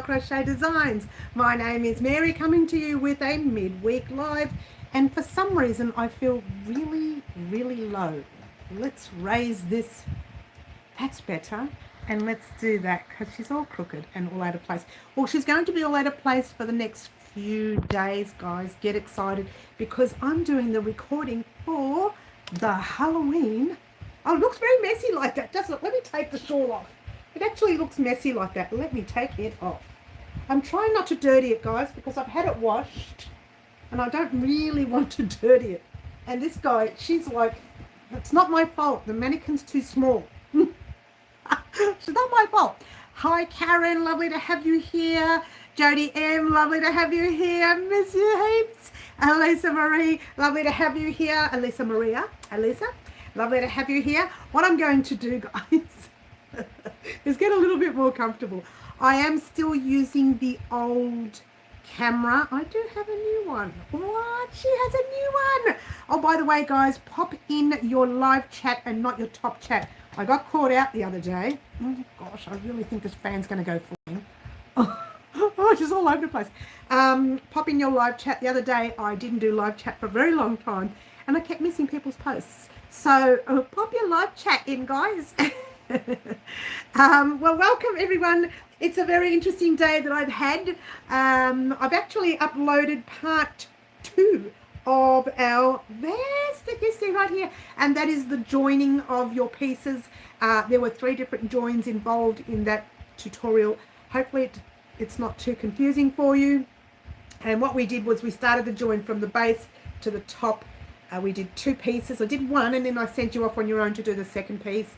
Crochet Designs. My name is Mary, coming to you with a midweek live, and for some reason I feel really low. Let's raise this. That's better. And let's do that because she's all crooked and all out of place. Well, she's going to be all out of place for the next few days, guys. Get excited because I'm doing the recording for the Halloween. Oh, it looks very messy like that, doesn't it? Let me take the shawl off. It actually looks messy like that. Let me take it off. I'm trying not to dirty it, guys, because I've had it washed and I don't really want to dirty it. And this guy, she's like, it's not my fault. The mannequin's too small. It's not my fault. Hi, Karen. Lovely to have you here. Jody M. Lovely to have you here. Miss you heaps. Elisa Marie. Lovely to have you here. Elisa Maria. Elisa. Lovely to have you here. What I'm going to do, guys, is get a little bit more comfortable. I am still using the old camera. I do have a new one. What? She has a new one. Oh, by the way, guys, pop in your live chat and not your top chat. I got caught out the other day. Oh gosh, I really think this fan's going to go flying. Oh, she's all over the place. Pop in your live chat. The other day I didn't do live chat for a very long time and I kept missing people's posts. So pop your live chat in, guys. Well, welcome everyone. It's a very interesting day that I've had. I've actually uploaded part 2 of our vest that you see right here, and that is the joining of your pieces. There were 3 different joins involved in that tutorial. Hopefully it's not too confusing for you. And what we did was we started the join from the base to the top. We did 2 pieces. I did one and then I sent you off on your own to do the second piece.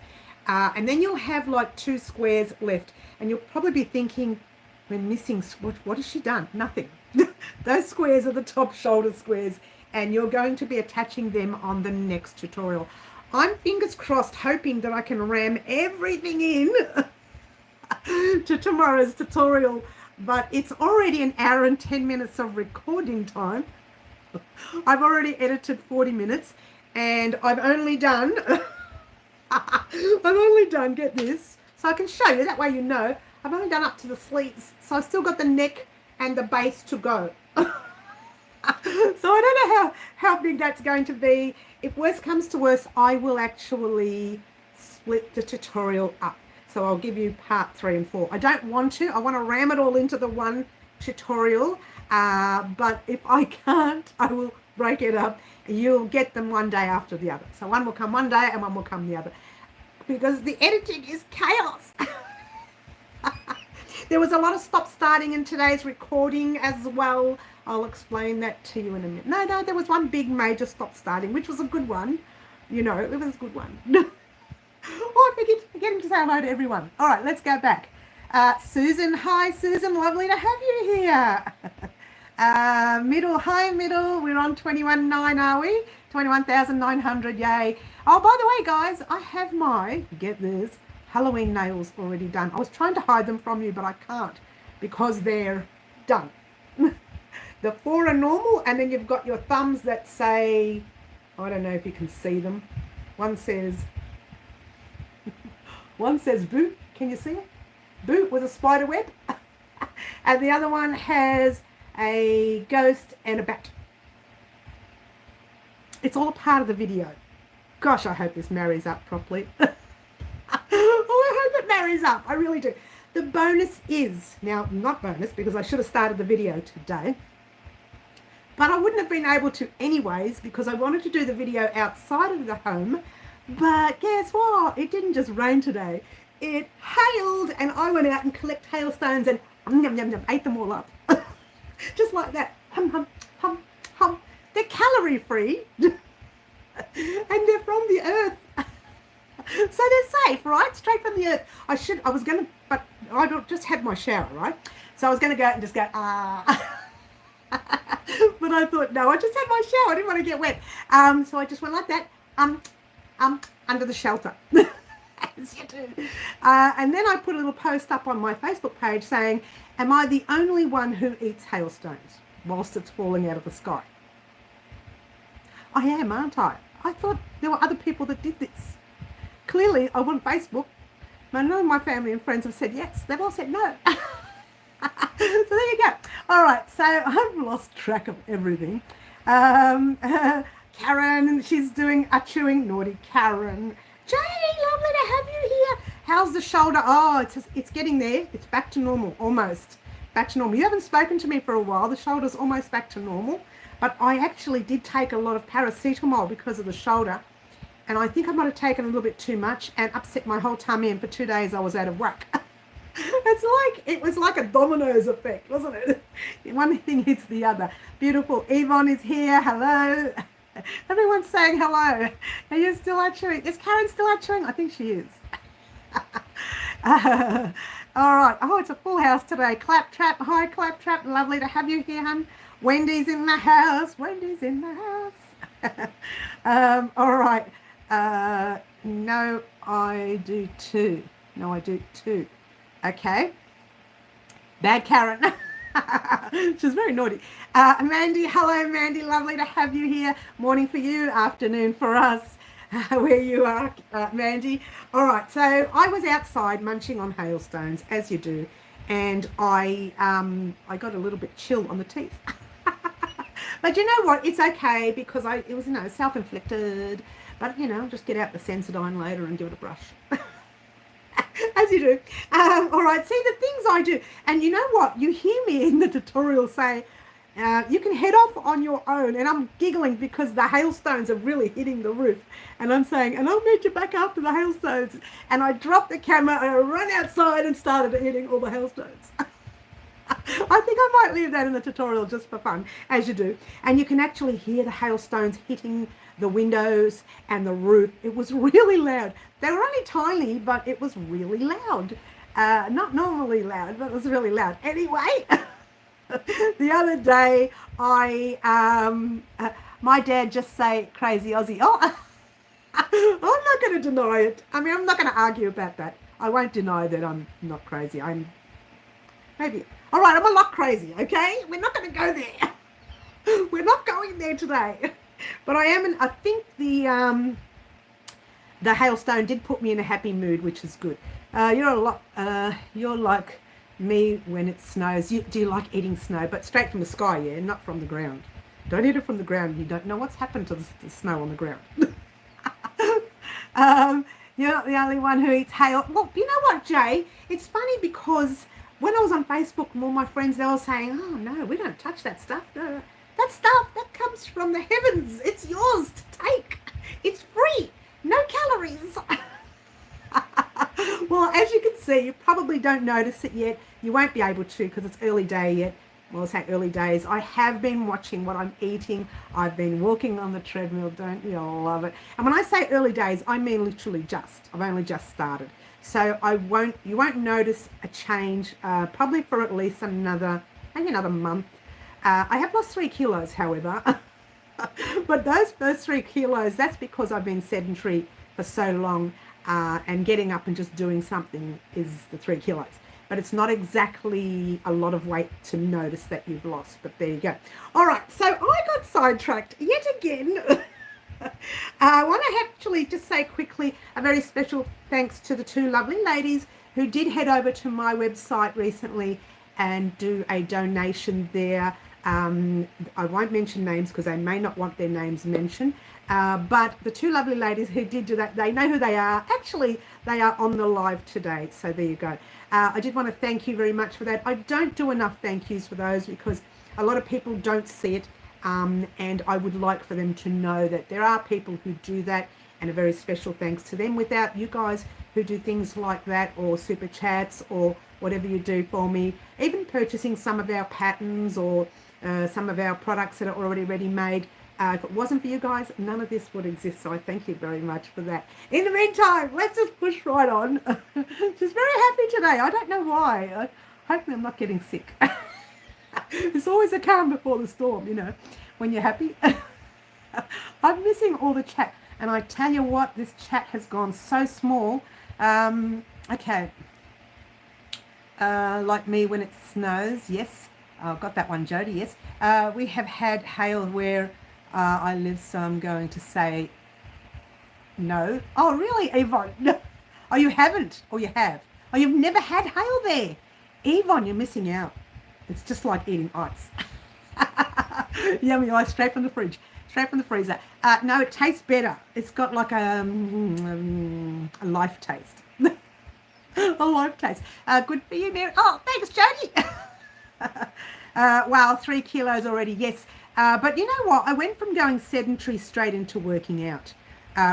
And then you'll have like 2 squares left, and you'll probably be thinking, we're missing, what has she done? Nothing. Those squares are the top shoulder squares, and you're going to be attaching them on the next tutorial. I'm fingers crossed hoping that I can ram everything in to tomorrow's tutorial, but it's already an hour and 10 minutes of recording time. I've already edited 40 minutes and I've only done get this, so I can show you, that way you know, I've only done up to the sleeves, so I've still got the neck and the base to go. So I don't know how big that's going to be. If worst comes to worst, I will actually split the tutorial up. So I'll give you part 3 and 4. I don't want to. I want to ram it all into the one tutorial. But if I can't, I will break it up. You'll get them one day after the other. So one will come one day and one will come the other. Because the editing is chaos. There was a lot of stop starting in today's recording as well. I'll explain that to you in a minute. No, there was one big major stop starting, which was a good one. You know, it was a good one. Oh, I'm forgetting to say hello to everyone. All right, let's go back. Susan, hi Susan, lovely to have you here. Middle, hi Middle, we're on 21.9, are we? 21,900, yay. Oh, by the way, guys, I have my, get this, Halloween nails already done. I was trying to hide them from you, but I can't because they're done. The 4 are normal, and then you've got your thumbs that say, I don't know if you can see them. One says boot. Can you see it? Boot with a spider web. And the other one has a ghost and a bat. It's all a part of the video. Gosh, I hope this marries up properly. Oh, I hope it marries up. I really do. The bonus is, now not bonus because I should have started the video today, but I wouldn't have been able to anyways because I wanted to do the video outside of the home. But guess what? It didn't just rain today. It hailed, and I went out and collected hailstones and ate them all up. Just like that. Hum, hum, hum, hum. They're calorie free and they're from the earth. So they're safe, right? Straight from the earth. But I just had my shower, right? So I was going to go out and just go, But I thought, no, I just had my shower. I didn't want to get wet. So I just went like that, under the shelter. As you do. And then I put a little post up on my Facebook page saying, am I the only one who eats hailstones whilst it's falling out of the sky? I am, aren't I? I thought there were other people that did this. Clearly, I'm on Facebook. None of my family and friends have said yes. They've all said no. All right, so I've lost track of everything. Um, Karen, she's doing a chewing. Naughty Karen. Jay, lovely to have you here. How's the shoulder? Oh, it's getting there. It's back to normal, almost back to normal. You haven't spoken to me for a while. The shoulder's almost back to normal, but I actually did take a lot of paracetamol because of the shoulder, and I think I might have taken a little bit too much and upset my whole tummy. And for 2 days, I was out of whack. It was like a dominoes effect, wasn't it? One thing hits the other. Beautiful. Yvonne is here. Hello. Everyone's saying hello. Are you still archering? Is Karen still archering? I think she is. All right. Oh, it's a full house today. Claptrap. Hi, Claptrap. Lovely to have you here, hun. Wendy's in the house. Wendy's in the house. All right. No, I do too. No, I do too. Okay. Bad Karen. She's very naughty. Mandy, hello, Mandy. Lovely to have you here. Morning for you, afternoon for us, where you are, Mandy. All right. So I was outside munching on hailstones, as you do, and I got a little bit chill on the teeth. But you know what? It's okay because it was self-inflicted. But I'll just get out the Sensodyne later and give it a brush. As you do. All right, see the things I do. And you know what? You hear me in the tutorial say, you can head off on your own. And I'm giggling because the hailstones are really hitting the roof. And I'm saying, and I'll meet you back after the hailstones. And I dropped the camera and I ran outside and started hitting all the hailstones. I think I might leave that in the tutorial just for fun, as you do. And you can actually hear the hailstones hitting the windows and the roof. It was really loud. They were only tiny, but it was really loud. Not normally loud, but it was really loud. Anyway, the other day, my dad just say crazy Aussie. Oh, I'm not going to deny it. I mean, I'm not going to argue about that. I won't deny that I'm not crazy. I'm maybe. All right, I'm a lot crazy, okay? We're not going to go there. We're not going there today. But I am, I think the hailstone did put me in a happy mood, which is good. You're like me when it snows. Do you like eating snow? But straight from the sky, yeah, not from the ground. Don't eat it from the ground. You don't know what's happened to the snow on the ground. You're not the only one who eats hail. Well, you know what, Jay? It's funny because when I was on Facebook and all my friends, they were saying, oh, no, we don't touch that stuff. No, that stuff, that comes from the heavens. It's yours to take. It's free. No calories. Well, as you can see, you probably don't notice it yet. You won't be able to because it's early day yet. Well, I'll say early days. I have been watching what I'm eating. I've been walking on the treadmill. Don't you love it? And when I say early days, I mean literally just. I've only just started. So you won't notice a change probably for at least maybe another month. I have lost 3 kilos, however. But those first 3 kilos, that's because I've been sedentary for so long, and getting up and just doing something is the 3 kilos. But it's not exactly a lot of weight to notice that you've lost, but there you go. All right, so I got sidetracked yet again. I want to actually just say quickly a very special thanks to the 2 lovely ladies who did head over to my website recently and do a donation there. I won't mention names because they may not want their names mentioned, but the 2 lovely ladies who did do that, they know who they are. Actually, they are on the live today, so there you go. I did want to thank you very much for that. I don't do enough thank yous for those because a lot of people don't see it, and I would like for them to know that there are people who do that, and a very special thanks to them. Without you guys who do things like that, or super chats, or whatever you do for me, even purchasing some of our patterns or some of our products that are already ready made. If it wasn't for you guys, none of this would exist. So I thank you very much for that. In the meantime, let's just push right on. She's very happy today. I don't know why. Hopefully I'm not getting sick. It's always a calm before the storm, when you're happy. I'm missing all the chat. And I tell you what, this chat has gone so small. Okay. Like me when it snows, yes. I've got that one, Jody, yes. We have had hail where I live, so I'm going to say no. Oh, really, Yvonne? No. Oh, you haven't? Or you have? Oh, you've never had hail there? Yvonne, you're missing out. It's just like eating ice. Yummy ice straight from the fridge, straight from the freezer. No, it tastes better. It's got like a life taste. A life taste. Good for you, Mary. Oh, thanks, Jody. Wow, 3 kilos already. Yes. But you know what? I went from going sedentary straight into working out,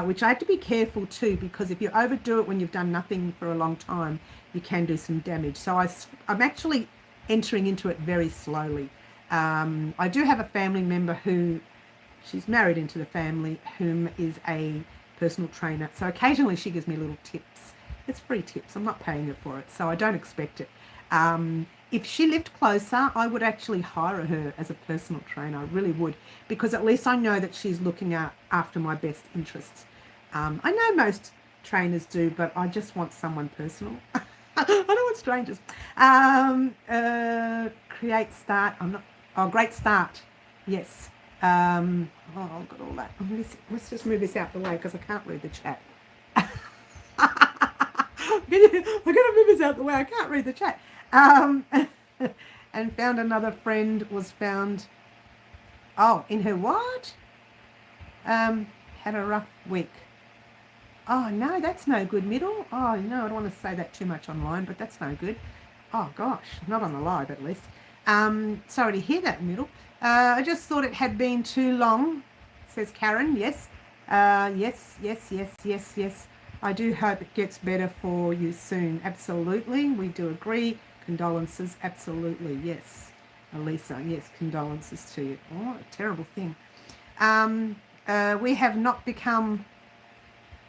which I had to be careful too, because if you overdo it when you've done nothing for a long time, you can do some damage. So I'm actually entering into it very slowly. I do have a family member who, she's married into the family, whom is a personal trainer. So occasionally she gives me little tips. It's free tips. I'm not paying her for it, so I don't expect it. If she lived closer, I would actually hire her as a personal trainer. I really would, because at least I know that she's looking after my best interests. I know most trainers do, but I just want someone personal. I don't want strangers. Create start. Great start. Yes. I've got all that. Let's just move this out the way because I can't read the chat. I'm going to move this out the way. I can't read the chat. And found another friend was found. Oh, in her what? Had a rough week. Oh, no, that's no good, Middle. Oh, no, I don't want to say that too much online, but that's no good. Oh, gosh, not on the live at least. Sorry to hear that, Middle. I just thought it had been too long, says Karen. Yes. Yes. I do hope it gets better for you soon. Absolutely. We do agree. Condolences. Absolutely. Yes. Elisa, yes, condolences to you. Oh, a terrible thing. We have not become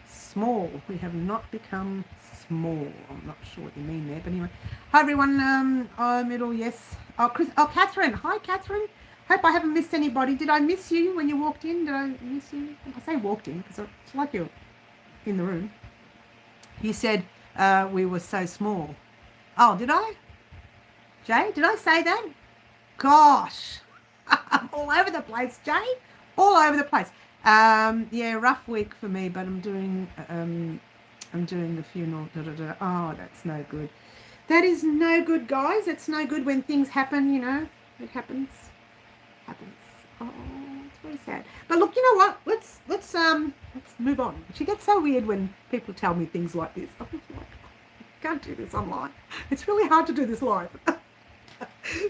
small. We have not become small. I'm not sure what you mean there, but anyway. Hi, everyone. Middle, yes. Catherine. Hi, Catherine. Hope I haven't missed anybody. Did I miss you when you walked in? Did I miss you? I say walked in because it's like you're in the room. You said we were so small. Oh, did I? Jay, did I say that? Gosh. I'm all over the place, Jay. All over the place. Yeah, rough week for me, but I'm doing the funeral. Oh, that's no good. That is no good, guys. It's no good when things happen, you know. It happens. Oh, it's very sad. But look, you know what? Let's move on. She gets so weird when people tell me things like this. I'm like, I can't do this online. It's really hard to do this live.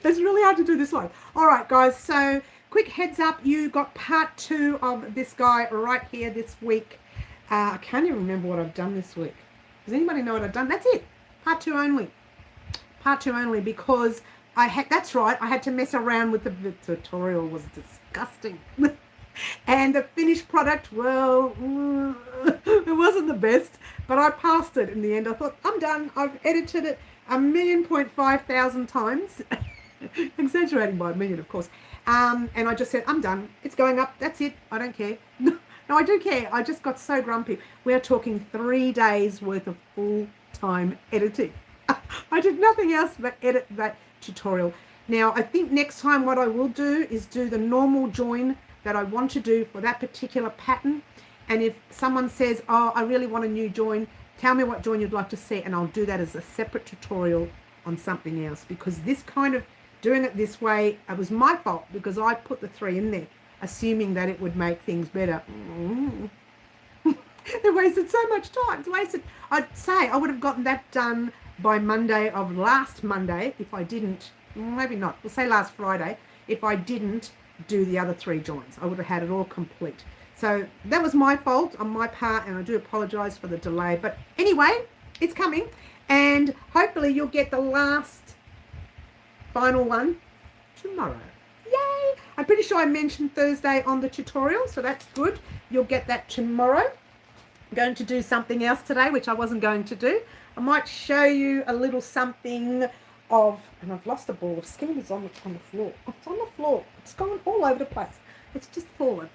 It's really hard to do this live. All right, guys. So quick heads up, you got part 2 of this guy right here this week. I can't even remember what I've done this week. Does anybody know what I've done? That's it. Part 2 only. Part 2 only, because that's right, I had to mess around with the tutorial. Was disgusting. And the finished product, well, it wasn't the best, but I passed it in the end. I thought, I'm done. I've edited it 1,500,000 times. Exaggerating by 1 million, of course. And I just said, I'm done. It's going up. That's it. I don't care. No, I do care. I just got so grumpy. We're talking 3 days worth of full-time editing. I did nothing else but edit that tutorial. Now, I think next time what I will do is do the normal join that I want to do for that particular pattern. And if someone says, oh, I really want a new join, tell me what join you'd like to see, and I'll do that as a separate tutorial on something else, because this kind of doing it this way, it was my fault because I put the 3 in there, assuming that it would make things better. It wasted so much time. It's wasted. I'd say I would have gotten that done by Monday of last Monday if I didn't, maybe not, we'll say last Friday, if I didn't do the other 3 joins. I would have had it all complete. So that was my fault on my part, and I do apologize for the delay. But anyway, it's coming, and hopefully you'll get the last final one tomorrow. Yay! I'm pretty sure I mentioned Thursday on the tutorial, so that's good. You'll get that tomorrow. I'm going to do something else today, which I wasn't going to do. I might show you a little something of, and I've lost a ball of skin. It's on the floor. It's on the floor. It's gone all over the place. It's just fallen.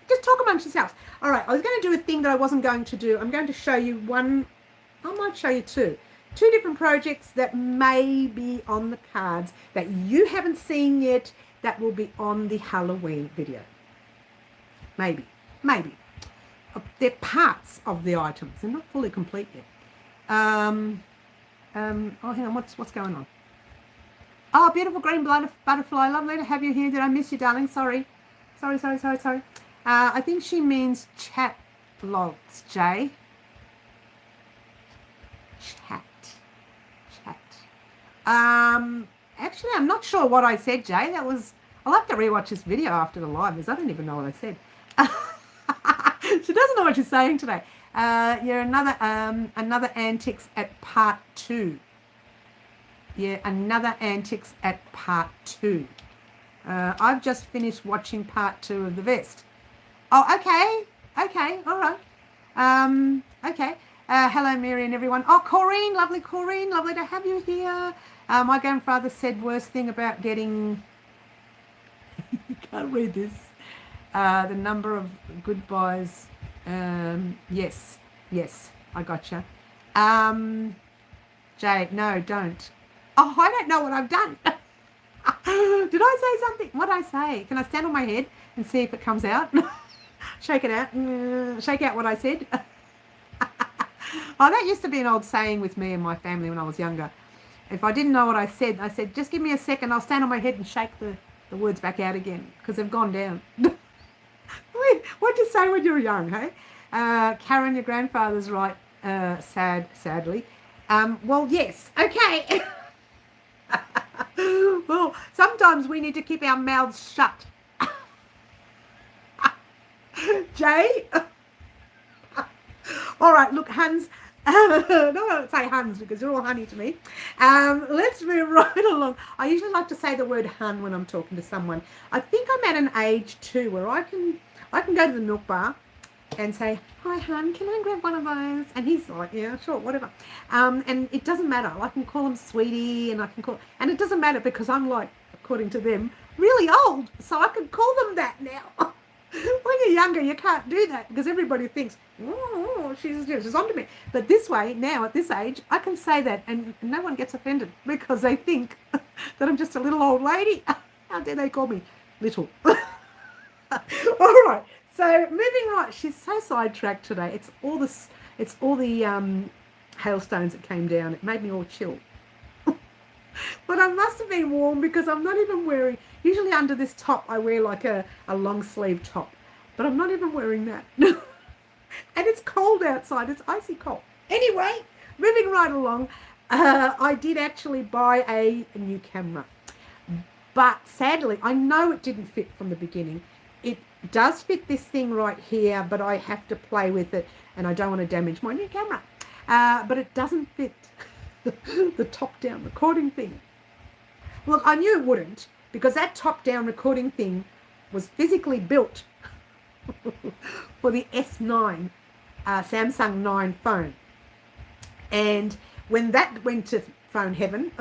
Just talk amongst yourselves. All right, I was going to do a thing that I wasn't going to do. I'm going to show you one. I might show you 2 different projects that may be on the cards that you haven't seen yet, that will be on the Halloween video. Maybe. They're parts of the items. They're not fully complete yet. Oh, hang on. What's going on? Oh, beautiful green butterfly. Lovely to have you here. Did I miss you, darling? Sorry. Sorry. I think she means chat logs, Jay. Chat. Actually, I'm not sure what I said, Jay. I'll have to rewatch this video after the live because I don't even know what I said. She doesn't know what she's saying today. Yeah, another antics at part 2. Yeah, another antics at part 2. I've just finished watching part 2 of the vest. Oh, okay, all right. Okay. Hello, Mary and everyone. Oh, Corrine, lovely to have you here. My grandfather said worst thing about getting, you can't read this, the number of goodbyes. Yes, I gotcha. Jay, no, don't. Oh, I don't know what I've done. Did I say something? What did I say? Can I stand on my head and see if it comes out? Shake it out. Shake out what I said. Oh, that used to be an old saying with me and my family when I was younger. If I didn't know what I said, just give me a second. I'll stand on my head and shake the words back out again because they've gone down. What'd you say when you were young, hey? Karen, your grandfather's right. Sadly. Well, yes. Okay. Well, sometimes we need to keep our mouths shut. Jay? All right, look, Hans. No, I don't say Hans because you're all honey to me. Let's move right along. I usually like to say the word hun when I'm talking to someone. I think I'm at an age too where I can go to the milk bar and say, hi, hun, can I grab one of those? And he's like, yeah, sure, whatever. And it doesn't matter. I can call him sweetie and and it doesn't matter because I'm like, according to them, really old. So I can call them that now. When you're younger, you can't do that because everybody thinks, oh, she's onto me. But this way, now at this age, I can say that and no one gets offended because they think that I'm just a little old lady. How dare they call me little? All right. So moving right, she's so sidetracked today. It's all the hailstones that came down. It made me all chill. But I must have been warm because I'm not even wearing, usually under this top I wear like a long sleeve top, but I'm not even wearing that. And it's cold outside, it's icy cold. Anyway, moving right along, I did actually buy a new camera, but sadly I know it didn't fit from the beginning. It does fit this thing right here, but I have to play with it and I don't want to damage my new camera. But it doesn't fit the top-down recording thing. Look, I knew it wouldn't because that top-down recording thing was physically built for the S9 Samsung 9 phone. And when that went to phone heaven,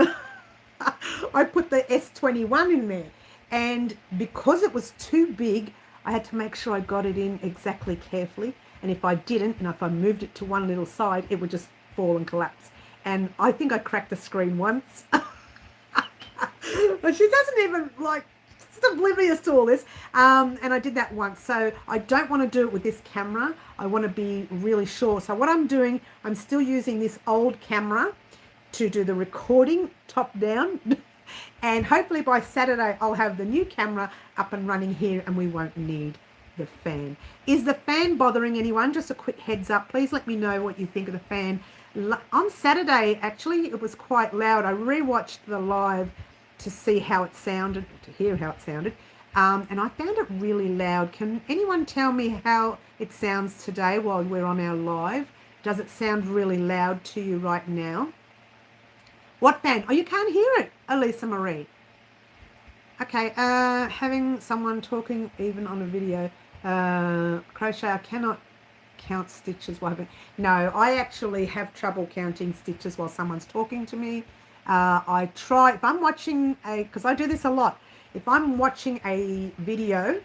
I put the S21 in there. And because it was too big, I had to make sure I got it in exactly carefully. And if I didn't, and if I moved it to one little side, it would just fall and collapse. And I think I cracked the screen once. But she doesn't even, like, just oblivious to all this. And I did that once. So I don't want to do it with this camera. I want to be really sure. So what I'm doing, I'm still using this old camera to do the recording top down. And hopefully by Saturday, I'll have the new camera up and running here and we won't need the fan. Is the fan bothering anyone? Just a quick heads up. Please let me know what you think of the fan. On Saturday, actually, it was quite loud. I rewatched the live to see how it sounded, to hear how it sounded. And I found it really loud. Can anyone tell me how it sounds today while we're on our live? Does it sound really loud to you right now? What fan? Oh, you can't hear it, Elisa Marie. Okay, having someone talking even on a video. Crochet, I cannot count stitches while no, I actually have trouble counting stitches while someone's talking to me. I try, if I'm watching because I do this a lot, if I'm watching a video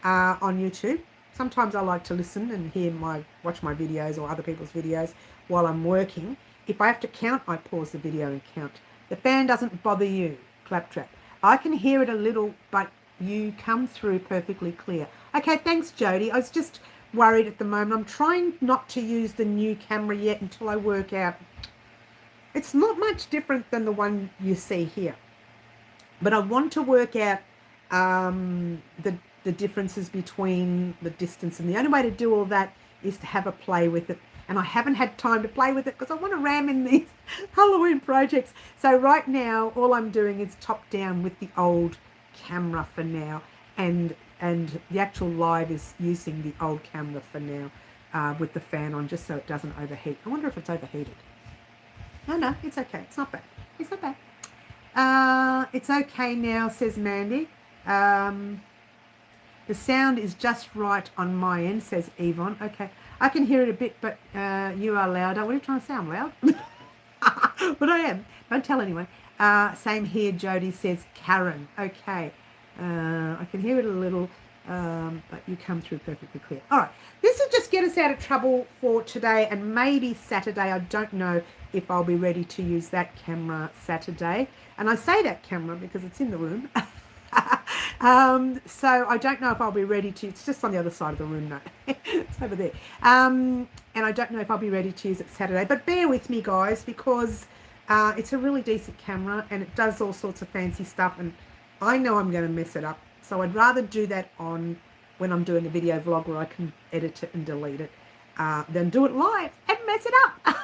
on YouTube, sometimes I like to listen and watch my videos or other people's videos while I'm working. If I have to count, I pause the video and count. The fan doesn't bother you, Claptrap. I can hear it a little, but you come through perfectly clear. Okay, thanks, Jody. I was just worried at the moment. I'm trying not to use the new camera yet until I work out. It's not much different than the one you see here. But I want to work out the differences between the distance, and the only way to do all that is to have a play with it. And I haven't had time to play with it because I want to ram in these Halloween projects. So right now, all I'm doing is top down with the old camera for now, and the actual live is using the old camera for now with the fan on, just so it doesn't overheat. I wonder if it's overheated. No, it's okay. It's not bad. It's not bad. It's okay now, says Mandy. The sound is just right on my end, says Yvonne. Okay, I can hear it a bit, but you are louder. What are you trying to say? I'm loud? But I am. Don't tell anyone. Same here, Jody, says Karen. Okay, I can hear it a little, but you come through perfectly clear. All right, this will just get us out of trouble for today and maybe Saturday. I don't know if I'll be ready to use that camera Saturday. And I say that camera because it's in the room. So I don't know if I'll be ready to, it's just on the other side of the room now. It's over there. And I don't know if I'll be ready to use it Saturday, but bear with me guys, because it's a really decent camera and it does all sorts of fancy stuff, and I know I'm going to mess it up. So I'd rather do that on when I'm doing a video vlog where I can edit it and delete it, than do it live and mess it up.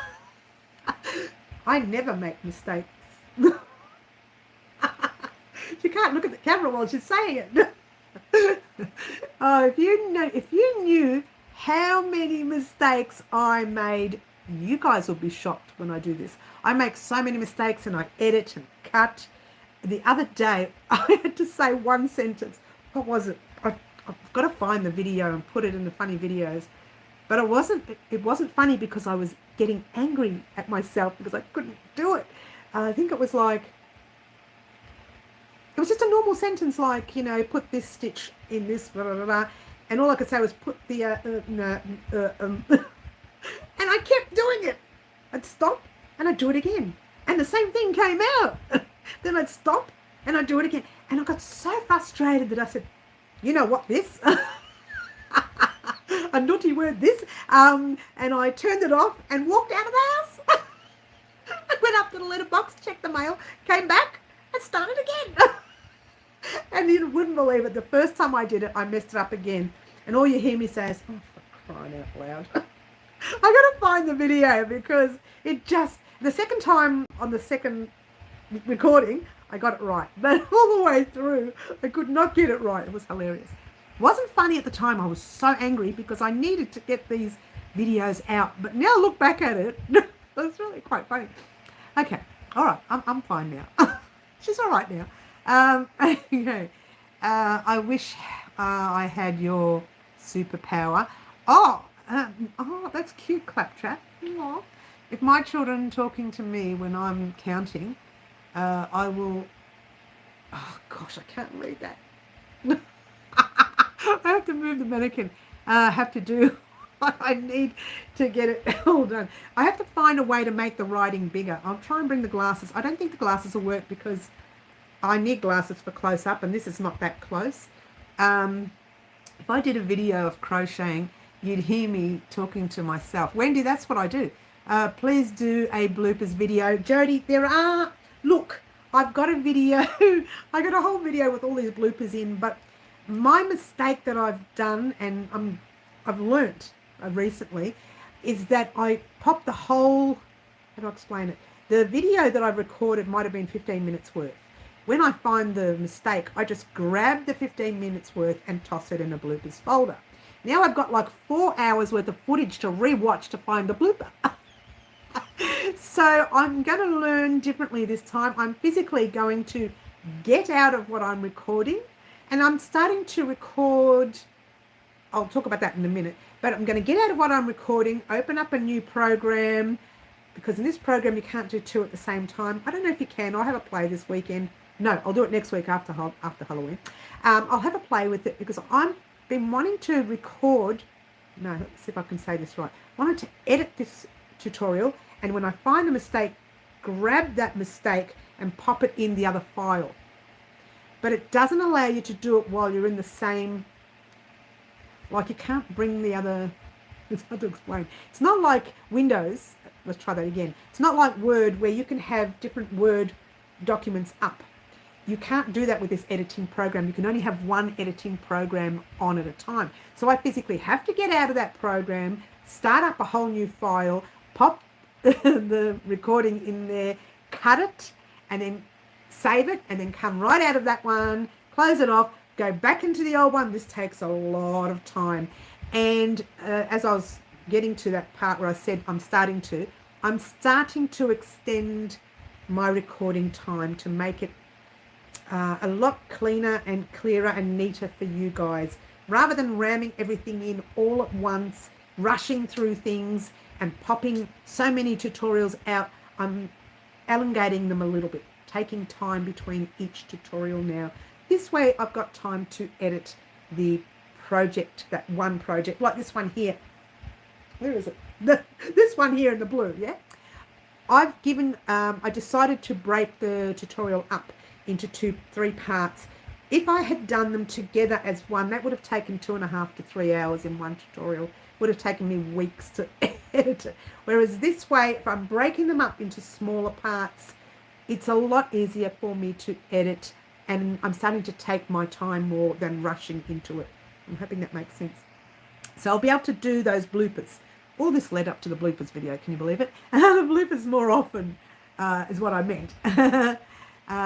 I never make mistakes. You can't look at the camera while she's saying it. Oh, if you knew how many mistakes I made, you guys will be shocked when I do this. I make so many mistakes and I edit and cut. The other day, I had to say one sentence. What was it? I've got to find the video and put it in the funny videos. But it wasn't funny because I was getting angry at myself because I couldn't do it. I think it was like, it was just a normal sentence like, you know, put this stitch in this, blah, blah, blah, blah. And all I could say was put the, and I kept doing it. I'd stop and I'd do it again. And the same thing came out. Then I'd stop and I'd do it again. And I got so frustrated that I said, you know what, this? A naughty word, this. And I turned it off and walked out of the house. I went up to the letterbox, checked the mail, came back and started again. And you wouldn't believe it. The first time I did it, I messed it up again. And all you hear me say is, oh, for crying out loud. I got to find the video because it just, the second time on the second recording, I got it right. But all the way through, I could not get it right. It was hilarious. It wasn't funny at the time. I was so angry because I needed to get these videos out. But now look back at it, it's really quite funny. Okay, all right, I'm fine now. She's all right now. Okay. I wish I had your superpower. Oh, that's cute, Claptrap. Aww. If my children talking to me when I'm counting, I will. Oh gosh, I can't read that. I have to move the mannequin. I have to do what I need to get it all done. I have to find a way to make the writing bigger. I'll try and bring the glasses. I don't think the glasses will work because I need glasses for close up and this is not that close. If I did a video of crocheting, you'd hear me talking to myself. Wendy, that's what I do. Please do a bloopers video. Jody, look, I've got a video. I got a whole video with all these bloopers in, but my mistake that I've done, and I've learnt recently, is that I popped the whole, how do I explain it? The video that I recorded might have been 15 minutes worth. When I find the mistake, I just grab the 15 minutes worth and toss it in a bloopers folder. Now I've got like 4 hours worth of footage to rewatch to find the blooper. So I'm going to learn differently this time. I'm physically going to get out of what I'm recording, and I'm starting to record. I'll talk about that in a minute, but I'm going to get out of what I'm recording, open up a new program, because in this program you can't do two at the same time. I don't know if you can. I'll have a play this weekend. No, I'll do it next week after Halloween. I'll have a play with it because I've been wanting to record. No, let's see if I can say this right. I wanted to edit this tutorial, and when I find a mistake, grab that mistake and pop it in the other file. But it doesn't allow you to do it while you're in the same, like you can't bring the other, it's hard to explain. It's not like Windows, let's try that again. It's not like Word where you can have different Word documents up. you can't do that with this editing program. You can only have one editing program on at a time. So I physically have to get out of that program, start up a whole new file, pop the recording in there, cut it, and then save it, and then come right out of that one, close it off, go back into the old one. This takes a lot of time. And as I was getting to that part where I said I'm starting to extend my recording time to make it a lot cleaner and clearer and neater for you guys, rather than ramming everything in all at once, rushing through things and popping so many tutorials out. I'm elongating them a little bit, taking time between each tutorial now. This way I've got time to edit the project, that one project, like this one here. Where is it? This one here in the blue, yeah? I've given, I decided to break the tutorial up into 2-3 parts. If I had done them together as one, that would have taken 2.5 to 3 hours in one tutorial. Would have taken me weeks to edit it. Whereas this way, if I'm breaking them up into smaller parts, it's a lot easier for me to edit, and I'm starting to take my time more than rushing into it. I'm hoping that makes sense. So I'll be able to do those bloopers. All this led up to the bloopers video, can you believe it? The bloopers more often is what I meant.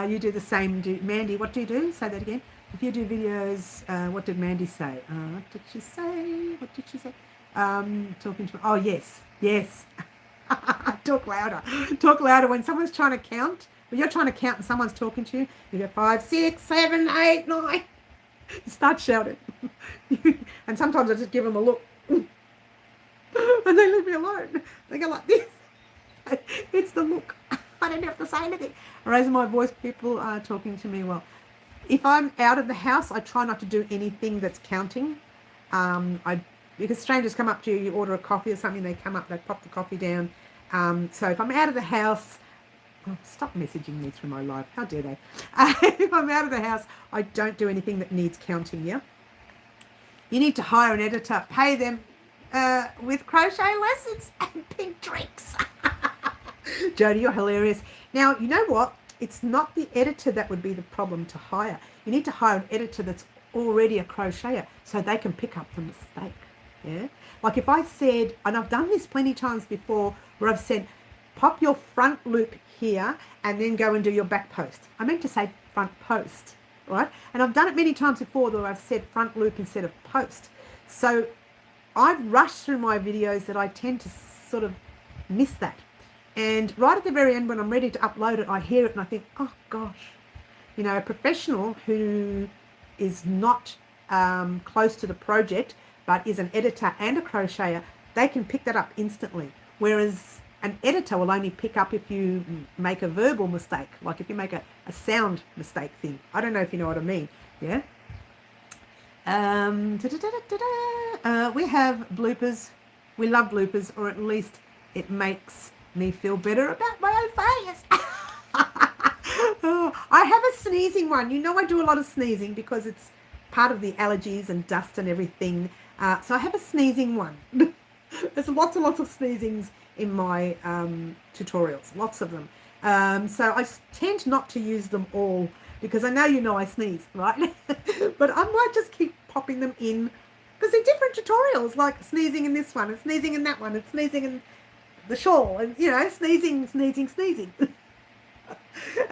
You do the same. Mandy, what do you do? Say that again. If you do videos, what did Mandy say? What did she say? What did she say? Talking to me. Oh, yes. Yes. Talk louder. Talk louder when someone's trying to count. When you're trying to count and someone's talking to you, you go 5, 6, 7, 8, 9. You start shouting. And sometimes I just give them a look. And they leave me alone. They go like this. It's the look. I don't have to say anything. I raise my voice, people are talking to me. Well, if I'm out of the house, I try not to do anything that's counting. Because strangers come up to you, you order a coffee or something, they come up, they pop the coffee down. So if I'm out of the house, stop messaging me through my live. How dare they? If I'm out of the house, I don't do anything that needs counting, yeah? You need to hire an editor, pay them with crochet lessons and pink tricks. Jodie, you're hilarious. Now, you know what? It's not the editor that would be the problem to hire. You need to hire an editor that's already a crocheter so they can pick up the mistake. Yeah? Like if I said, and I've done this plenty of times before, where I've said, pop your front loop here and then go and do your back post. I meant to say front post, right? And I've done it many times before where I've said front loop instead of post. So I've rushed through my videos that I tend to sort of miss that. And right at the very end, when I'm ready to upload it, I hear it and I think, oh gosh, you know, a professional who is not close to the project, but is an editor and a crocheter, they can pick that up instantly. Whereas an editor will only pick up if you make a verbal mistake, like if you make a sound mistake thing. I don't know if you know what I mean, yeah? We have bloopers. We love bloopers, or at least it makes me feel better about my own failures. I have a sneezing one. You know I do a lot of sneezing because it's part of the allergies and dust and everything. So I have a sneezing one. There's lots and lots of sneezings in my tutorials, lots of them. So I tend not to use them all because I know you know I sneeze, right? But I might just keep popping them in because they're different tutorials, like sneezing in this one and sneezing in that one and sneezing in the shawl and, you know, sneezing.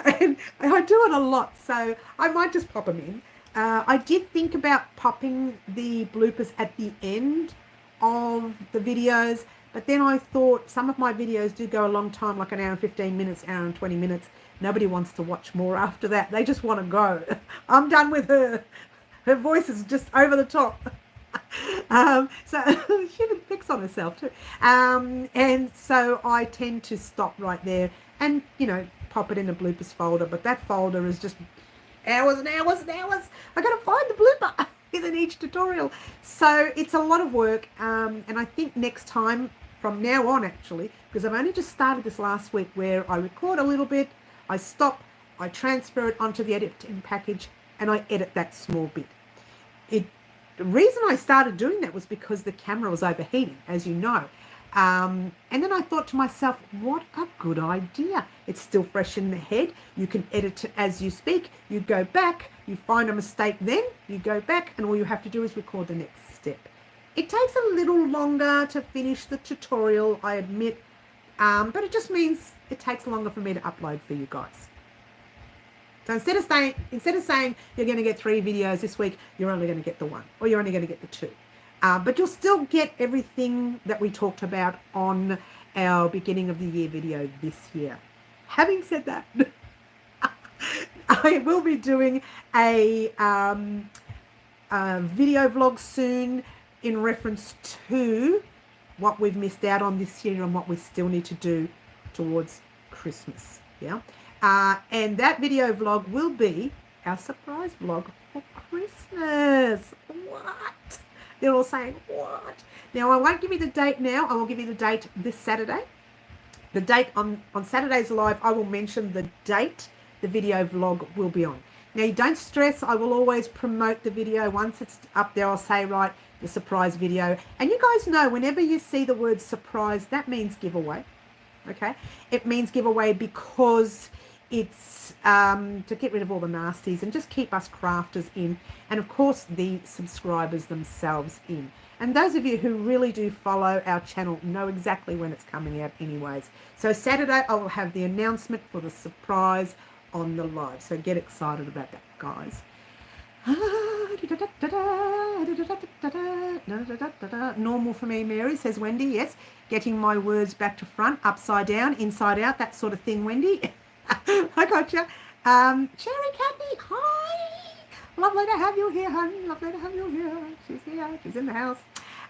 And I do it a lot, so I might just pop them in. I did think about popping the bloopers at the end of the videos, but then I thought some of my videos do go a long time, like an hour and 15 minutes, hour and 20 minutes. Nobody wants to watch more after that. They just want to go. I'm done with her. Her voice is just over the top. So she even picks on herself too. And so I tend to stop right there and, you know, pop it in a bloopers folder. But that folder is just hours and hours and hours. I got to find the blooper within each tutorial. So it's a lot of work. And I think next time, from now on actually, because I've only just started this last week, where I record a little bit, I stop, I transfer it onto the editing package, and I edit that small bit. The reason I started doing that was because the camera was overheating, as you know. And then I thought to myself, what a good idea. It's still fresh in the head. You can edit it as you speak. You go back, you find a mistake, then you go back, and all you have to do is record the next step. It takes a little longer to finish the tutorial, I admit, but it just means it takes longer for me to upload for you guys. So instead of saying you're going to get 3 videos this week, you're only going to get the 1, or you're only going to get the 2. But you'll still get everything that we talked about on our beginning of the year video this year. Having said that, I will be doing a video vlog soon in reference to what we've missed out on this year and what we still need to do towards Christmas. Yeah. And that video vlog will be our surprise vlog for Christmas. What? They're all saying, what? Now, I won't give you the date now. I will give you the date this Saturday. The date on Saturday's live, I will mention the date the video vlog will be on. Now, you don't stress. I will always promote the video. Once it's up there, I'll say, right, the surprise video. And you guys know, whenever you see the word surprise, that means giveaway. Okay? It means giveaway because it's to get rid of all the nasties and just keep us crafters in, and of course the subscribers themselves in. And those of you who really do follow our channel know exactly when it's coming out anyways. So Saturday I will have the announcement for the surprise on the live, so get excited about that, guys. Normal for me, Mary, says Wendy. Yes, getting my words back to front, upside down, inside out, that sort of thing, Wendy. I gotcha. Cherry Candy, hi. Lovely to have you here, honey. Lovely to have you here. She's here. She's in the house.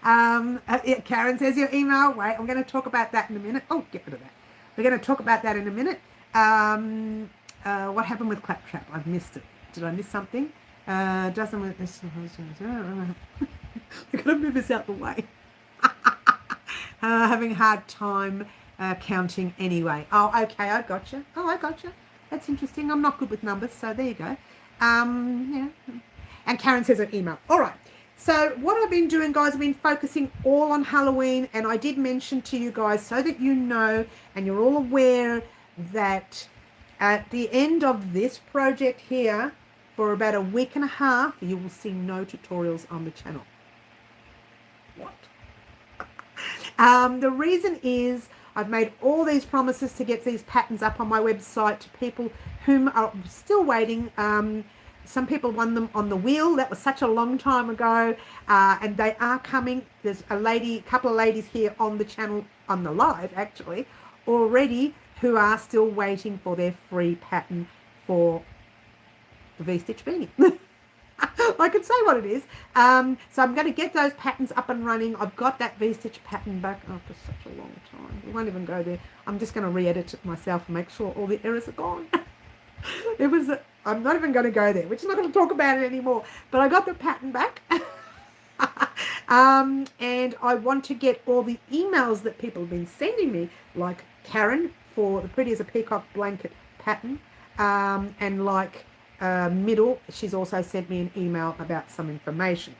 Yeah, Karen says your email. Wait, I'm going to talk about that in a minute. Oh, get rid of that. We're going to talk about that in a minute. What happened with Claptrap? I've missed it. Did I miss something? Doesn't with this. We're going to move this out the way. Having a hard time counting anyway. Oh, okay, I gotcha. Oh, I gotcha. That's interesting. I'm not good with numbers, so there you go. Yeah. And Karen says her email. All right. So what I've been doing, guys, I've been focusing all on Halloween, and I did mention to you guys so that you know and you're all aware that at the end of this project here, for about a week and a half, you will see no tutorials on the channel. What? The reason is I've made all these promises to get these patterns up on my website to people whom are still waiting. Some people won them on the wheel. That was such a long time ago, and they are coming. There's a couple of ladies here on the channel, on the live actually, already, who are still waiting for their free pattern for the V-stitch beanie. I could say what it is. So I'm going to get those patterns up and running. I've got that V-stitch pattern back after such a long time. We won't even go there. I'm just going to re-edit it myself and make sure all the errors are gone. I'm not even going to go there. We're just not going to talk about it anymore. But I got the pattern back. And I want to get all the emails that people have been sending me, like Karen for the Pretty as a Peacock blanket pattern, and like Middle, she's also sent me an email about some information,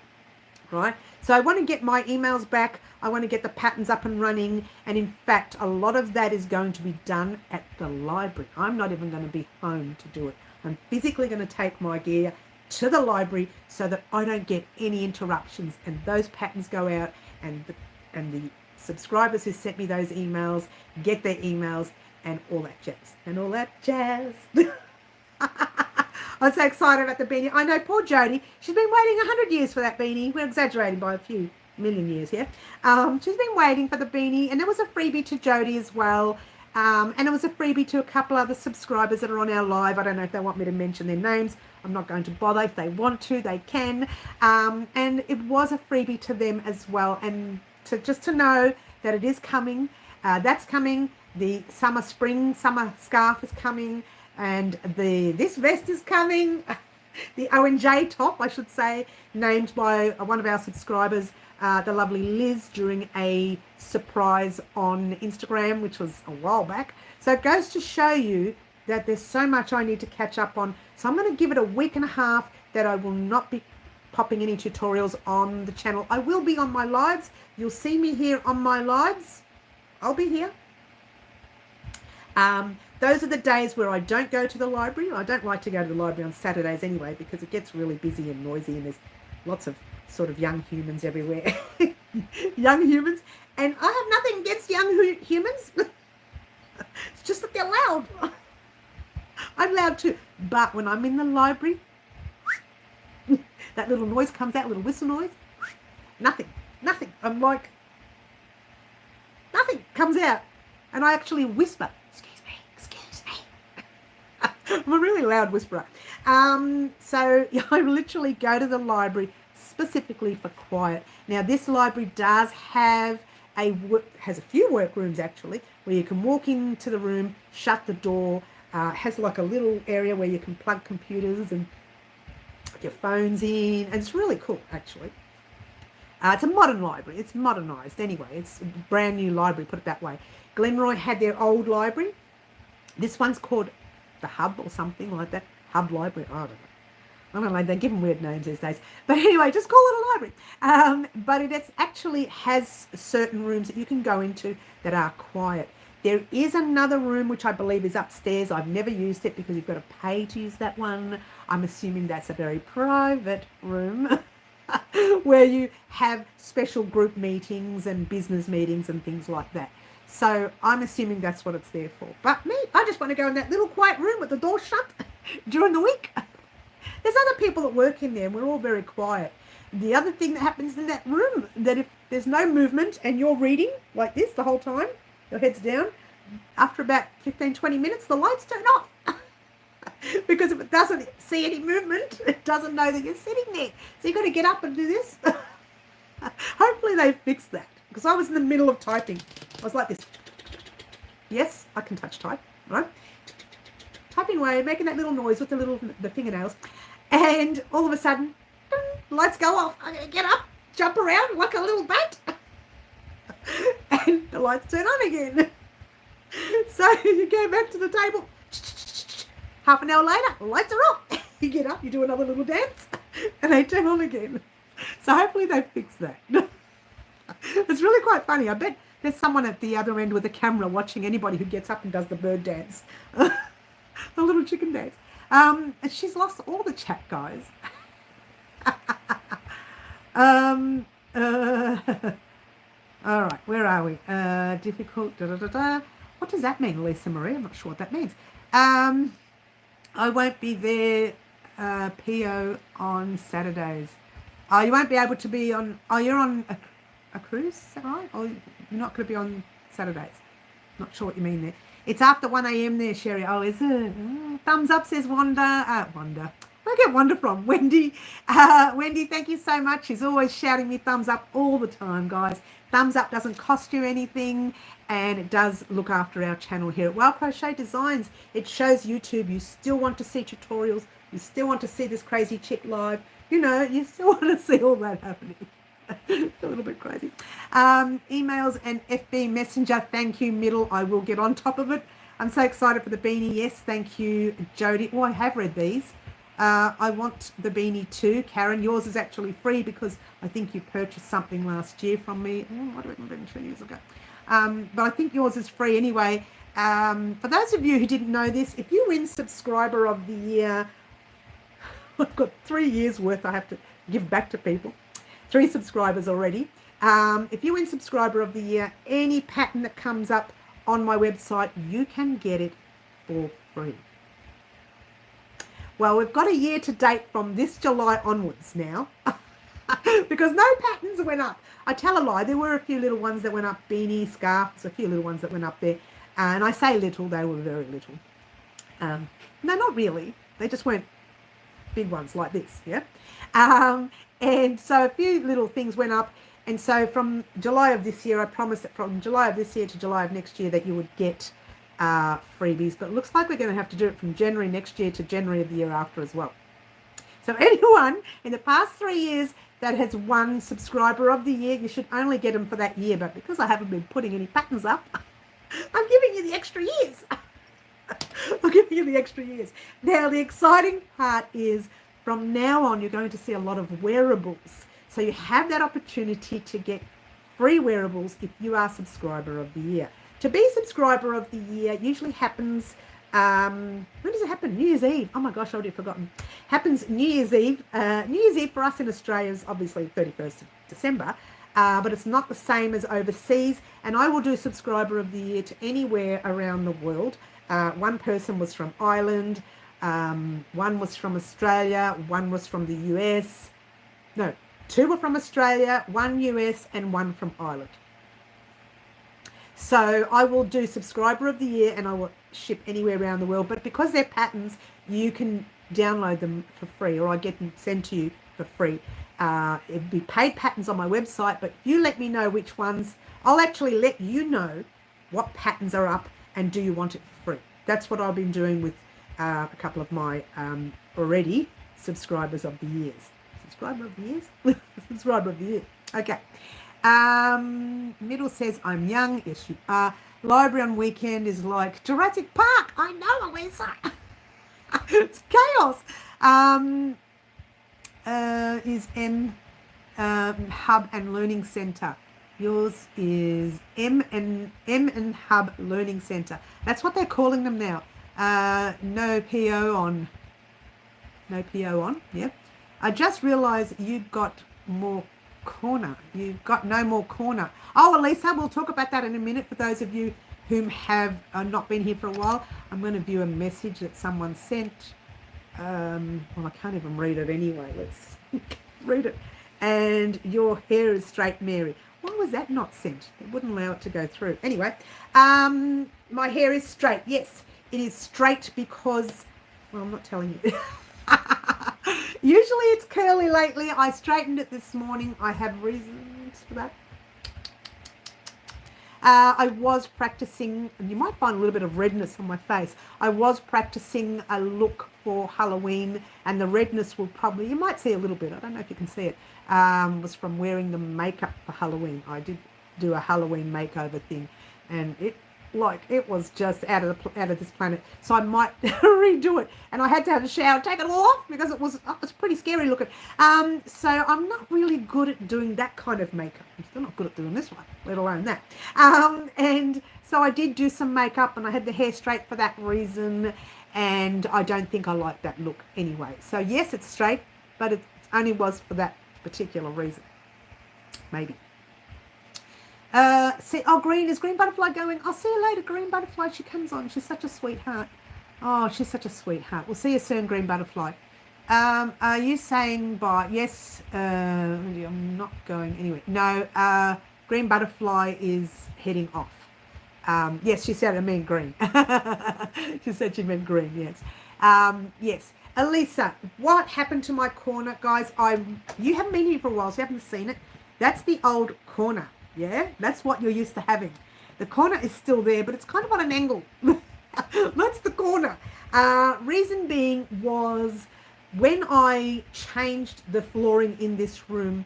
right? So I want to get my emails back. I want to get the patterns up and running. And in fact, a lot of that is going to be done at the library. I'm not even going to be home to do it. I'm physically going to take my gear to the library so that I don't get any interruptions, and those patterns go out, and the subscribers who sent me those emails get their emails and all that jazz. I'm so excited about the beanie. I know, poor Jodie. She's been waiting 100 years for that beanie. We're exaggerating by a few million years here. She's been waiting for the beanie, and there was a freebie to Jodie as well. And it was a freebie to a couple other subscribers that are on our live. I don't know if they want me to mention their names. I'm not going to bother. If they want to, they can. And it was a freebie to them as well. And just to know that it is coming. That's coming. The summer scarf is coming. And this vest is coming. The O&J top, I should say, named by one of our subscribers, the lovely Liz, during a surprise on Instagram, which was a while back. So it goes to show you that there's so much I need to catch up on. So I'm going to give it a week and a half that I will not be popping any tutorials on the channel. I will be on my lives. You'll see me here on my lives. I'll be here. Those are the days where I don't go to the library. I don't like to go to the library on Saturdays anyway because it gets really busy and noisy and there's lots of sort of young humans everywhere. Young humans. And I have nothing against young humans. It's just that they're loud. I'm loud too. But when I'm in the library, that little noise comes out, little whistle noise. Nothing. I'm like, nothing comes out. And I actually whisper, excuse me. I'm a really loud whisperer. So I literally go to the library specifically for quiet. Now, this library does have has a few workrooms actually, where you can walk into the room, shut the door, has like a little area where you can plug computers and put your phones in, and it's really cool actually. It's a modern library. It's modernised anyway. It's a brand new library, put it that way. Glenroy had their old library. This one's called the Hub or something like that. Hub Library. I don't know. They give them weird names these days. But anyway, just call it a library. But it actually has certain rooms that you can go into that are quiet. There is another room which I believe is upstairs. I've never used it because you've got to pay to use that one. I'm assuming that's a very private room where you have special group meetings and business meetings and things like that. So I'm assuming that's what it's there for. But me, I just want to go in that little quiet room with the door shut during the week. There's other people that work in there and we're all very quiet. The other thing that happens in that room, that if there's no movement and you're reading like this the whole time, your head's down, after about 15-20 minutes, the lights turn off. Because if it doesn't see any movement, it doesn't know that you're sitting there. So you've got to get up and do this. Hopefully they fixed that. Because I was in the middle of typing. I was like this. Yes, I can touch type, right? Typing away, making that little noise with the fingernails. And all of a sudden, ding, lights go off. I'm going to get up, jump around like a little bat. And the lights turn on again. So you go back to the table. Half an hour later, the lights are off. You get up, you do another little dance, and they turn on again. So hopefully they fix that. It's really quite funny. I bet there's someone at the other end with a camera watching anybody who gets up and does the bird dance. The little chicken dance. And she's lost all the chat, guys. All right, where are we? Difficult, What does that mean, Lisa Marie? I'm not sure what that means. I won't be there, PO, on Saturdays. You won't be able to be on, you're on a cruise, is that right? Or you're not going to be on Saturdays? Not sure what you mean there. It's after 1 a.m. there, Sherry. Oh, is it? Thumbs up, says Wanda. Wanda. Where do I get Wanda from? Wendy. Wendy, thank you so much. She's always shouting me thumbs up all the time, guys. Thumbs up doesn't cost you anything, and it does look after our channel here at Wild Crochet Designs. It shows YouTube you still want to see tutorials, you still want to see this crazy chick live, you know, you still want to see all that happening. It's a little bit crazy. Emails and FB Messenger, thank you, Middle. I will get on top of it. I'm so excited for the beanie. Yes, thank you, Jody. Oh, I have read these. I want the beanie too. Karen, yours is actually free because I think you purchased something last year from me. What do I remember 2 years ago? But I think yours is free anyway. For those of you who didn't know this, if you win Subscriber of the Year, I've got 3 years worth I have to give back to people. 3 subscribers already. If you win Subscriber of the Year, any pattern that comes up on my website, you can get it for free. Well, we've got a year to date from this July onwards now because no patterns went up. I tell a lie. There were a few little ones that went up, beanies, scarves, a few little ones that went up there. And I say little, they were very little. No, not really. They just weren't big ones like this, yeah? And so a few little things went up. And so from July of this year, I promised that from July of this year to July of next year that you would get freebies, but it looks like we're going to have to do it from January next year to January of the year after as well. So anyone in the past 3 years that has won Subscriber of the Year, you should only get them for that year, but because I haven't been putting any patterns up, I'm giving you the extra years. I'm giving you the extra years. Now the exciting part is from now on you're going to see a lot of wearables, so you have that opportunity to get free wearables if you are subscriber of the year. To be subscriber of the year usually happens, when does it happen? New Year's Eve. Oh my gosh, I already forgotten. Happens New Year's Eve. New Year's Eve for us in Australia is obviously 31st of December, but it's not the same as overseas. And I will do subscriber of the year to anywhere around the world. One person was from Ireland, one was from Australia, one was from the US. No, two were from Australia, one US, and one from Ireland. So I will do subscriber of the year and I will ship anywhere around the world. But because they're patterns, you can download them for free, or I get them sent to you for free. It'd be paid patterns on my website, but if you let me know which ones, I'll actually let you know what patterns are up and do you want it for free. That's what I've been doing with a couple of my already subscribers of the years. Subscriber of the years? Subscriber of the year. Okay. Middle says, I'm young. Yes, you are. Library on weekend is like Jurassic Park. I know, Elisa. It's chaos. Is M Hub and Learning Center. Yours is M and Hub Learning Center. That's what they're calling them now. No PO on. No PO on. Yep. I just realized you've got more corner. You've got no more corner. Oh, Elisa, we'll talk about that in a minute. For those of you whom have not been here for a while, I'm going to view a message that someone sent. Well, I can't even read it anyway. Let's read it. And your hair is straight, Mary. Why was that not sent? It wouldn't allow it to go through. Anyway, my hair is straight. Yes, it is straight because, well, I'm not telling you. Usually it's curly lately. I straightened it this morning. I have reasons for that. I was practicing, and you might find a little bit of redness on my face. I was practicing a look for Halloween, and the redness will probably, you might see a little bit, I don't know if you can see it, was from wearing the makeup for Halloween. I did do a Halloween makeover thing, and it was just out of this planet. So I might redo it, and I had to have a shower, take it all off because it was pretty scary looking. So I'm not really good at doing that kind of makeup. I'm still not good at doing this one, let alone that. And so I did do some makeup, and I had the hair straight for that reason, and I don't think I like that look anyway. So yes, it's straight, but it only was for that particular reason, maybe. Green, is Green Butterfly going? I'll see you later, Green Butterfly. She comes on. She's such a sweetheart. Oh, she's such a sweetheart. We'll see you soon, Green Butterfly. Are you saying bye? Yes. I'm not going anywhere. No. Green Butterfly is heading off. Yes, she said I meant green. She said she meant green. Yes. Yes. Elisa, what happened to my corner, guys? You haven't been here for a while, so you haven't seen it. That's the old corner. Yeah, that's what you're used to having. The corner is still there, but it's kind of on an angle. That's the corner. Reason being was when I changed the flooring in this room,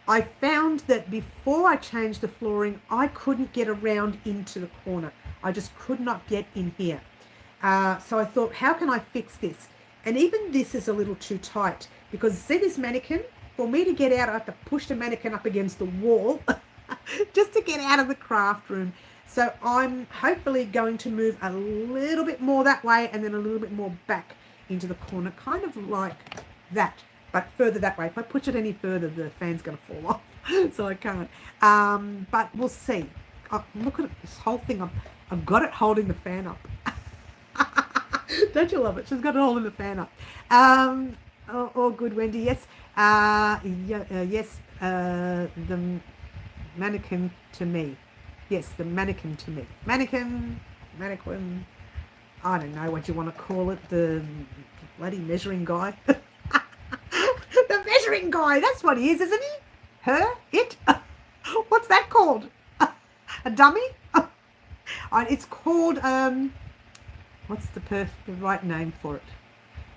I found that before I changed the flooring, I couldn't get around into the corner. I just could not get in here. So I thought, how can I fix this? And even this is a little too tight because see this mannequin? For me to get out, I have to push the mannequin up against the wall just to get out of the craft room. So I'm hopefully going to move a little bit more that way and then a little bit more back into the corner, kind of like that, but further that way. If I push it any further, the fan's going to fall off, so I can't. But we'll see. Look at this whole thing. I've got it holding the fan up. Don't you love it? She's got it holding the fan up. All good, Wendy. Yes. Yes. The mannequin to me. Yes, the mannequin to me. Mannequin. I don't know what you want to call it. The bloody measuring guy. The measuring guy. That's what he is, isn't he? Her? It? What's that called? A dummy? It's called, what's the right name for it?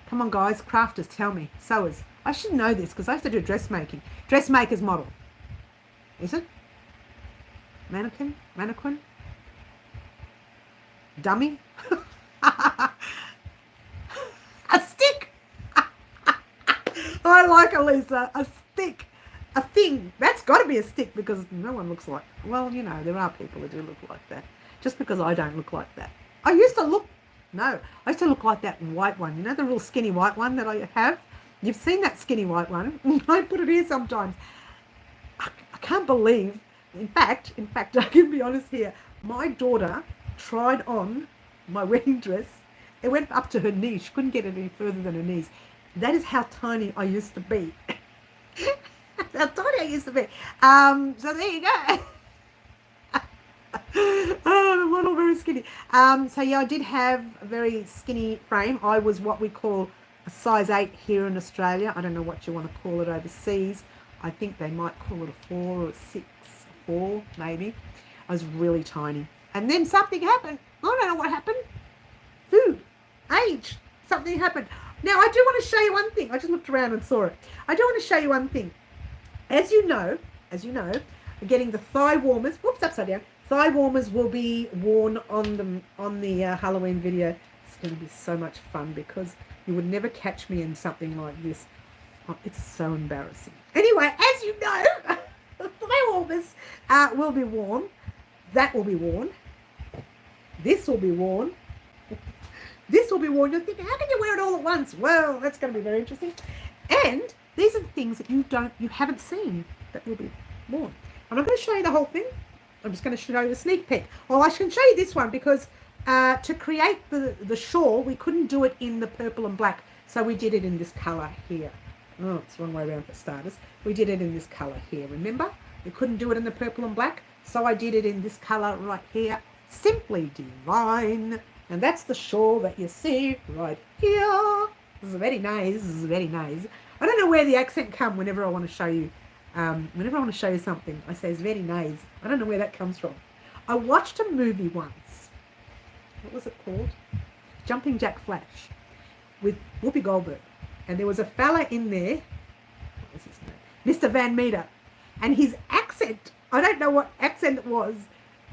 Come on, guys. Crafters, tell me. Sewers. I should know this because I used to do dressmaking. Dressmaker's model. Is it? Mannequin? Dummy? A stick! I like Elisa. A stick. a thing. That's got to be a stick because no one looks like, well, you know, there are people that do look like that. Just because I don't look like that. I used to look like that white one. You know, the real skinny white one that I have? You've seen that skinny white one. I put it here sometimes. I can't believe, in fact, I can be honest here, my daughter tried on my wedding dress. It went up to her knees. She couldn't get it any further than her knees. That is how tiny I used to be. How tiny I used to be. So there you go. Oh, the model very skinny. So yeah, I did have a very skinny frame. I was what we call a size 8 here in Australia. I don't know what you want to call it overseas. I think they might call it a 4 or a 6, 4 maybe. I was really tiny. And then something happened. I don't know what happened. Food, age, something happened. Now, I do want to show you one thing. I just looked around and saw it. I do want to show you one thing. As you know, getting the thigh warmers, whoops, upside down. Thigh warmers will be worn on the Halloween video. It's going to be so much fun because you would never catch me in something like this. Oh, it's so embarrassing. Anyway, as you know, the thigh warmers will be worn. That will be worn. This will be worn. This will be worn. You're thinking, how can you wear it all at once? Well, that's going to be very interesting. And these are the things that you haven't seen that will be worn. I'm not going to show you the whole thing. I'm just going to show you a sneak peek. Well, I can show you this one because to create the shawl, we couldn't do it in the purple and black. So we did it in this colour here. Oh, it's the wrong way around for starters. We did it in this colour here, remember? We couldn't do it in the purple and black. So I did it in this colour right here. Simply Divine. And that's the shawl that you see right here. This is very nice. This is very nice. I don't know where the accent comes whenever I want to show you. Whenever I want to show you something, I say it's very nice. I don't know where that comes from. I watched a movie once. What was it called? Jumping Jack Flash with Whoopi Goldberg. And there was a fella in there. What was his name? Mr. Van Meter. And his accent, I don't know what accent it was,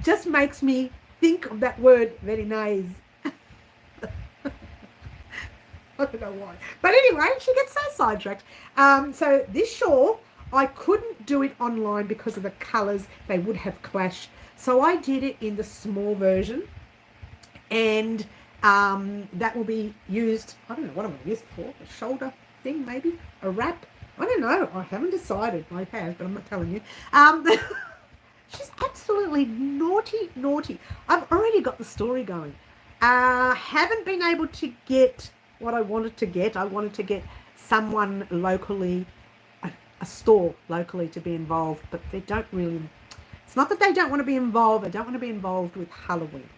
just makes me think of that word, very nice. I don't know why. But anyway, she gets so sidetracked. So this shawl, I couldn't do it online because of the colours. They would have clashed. So I did it in the small version. And that will be used, I don't know what I'm going to use it for. A shoulder thing, maybe? A wrap? I don't know. I haven't decided. I have, but I'm not telling you. She's absolutely naughty, naughty. I've already got the story going. Haven't been able to get what I wanted to get. I wanted to get someone locally, a store locally to be involved, but they don't really, it's not that they don't want to be involved. They don't want to be involved with Halloween.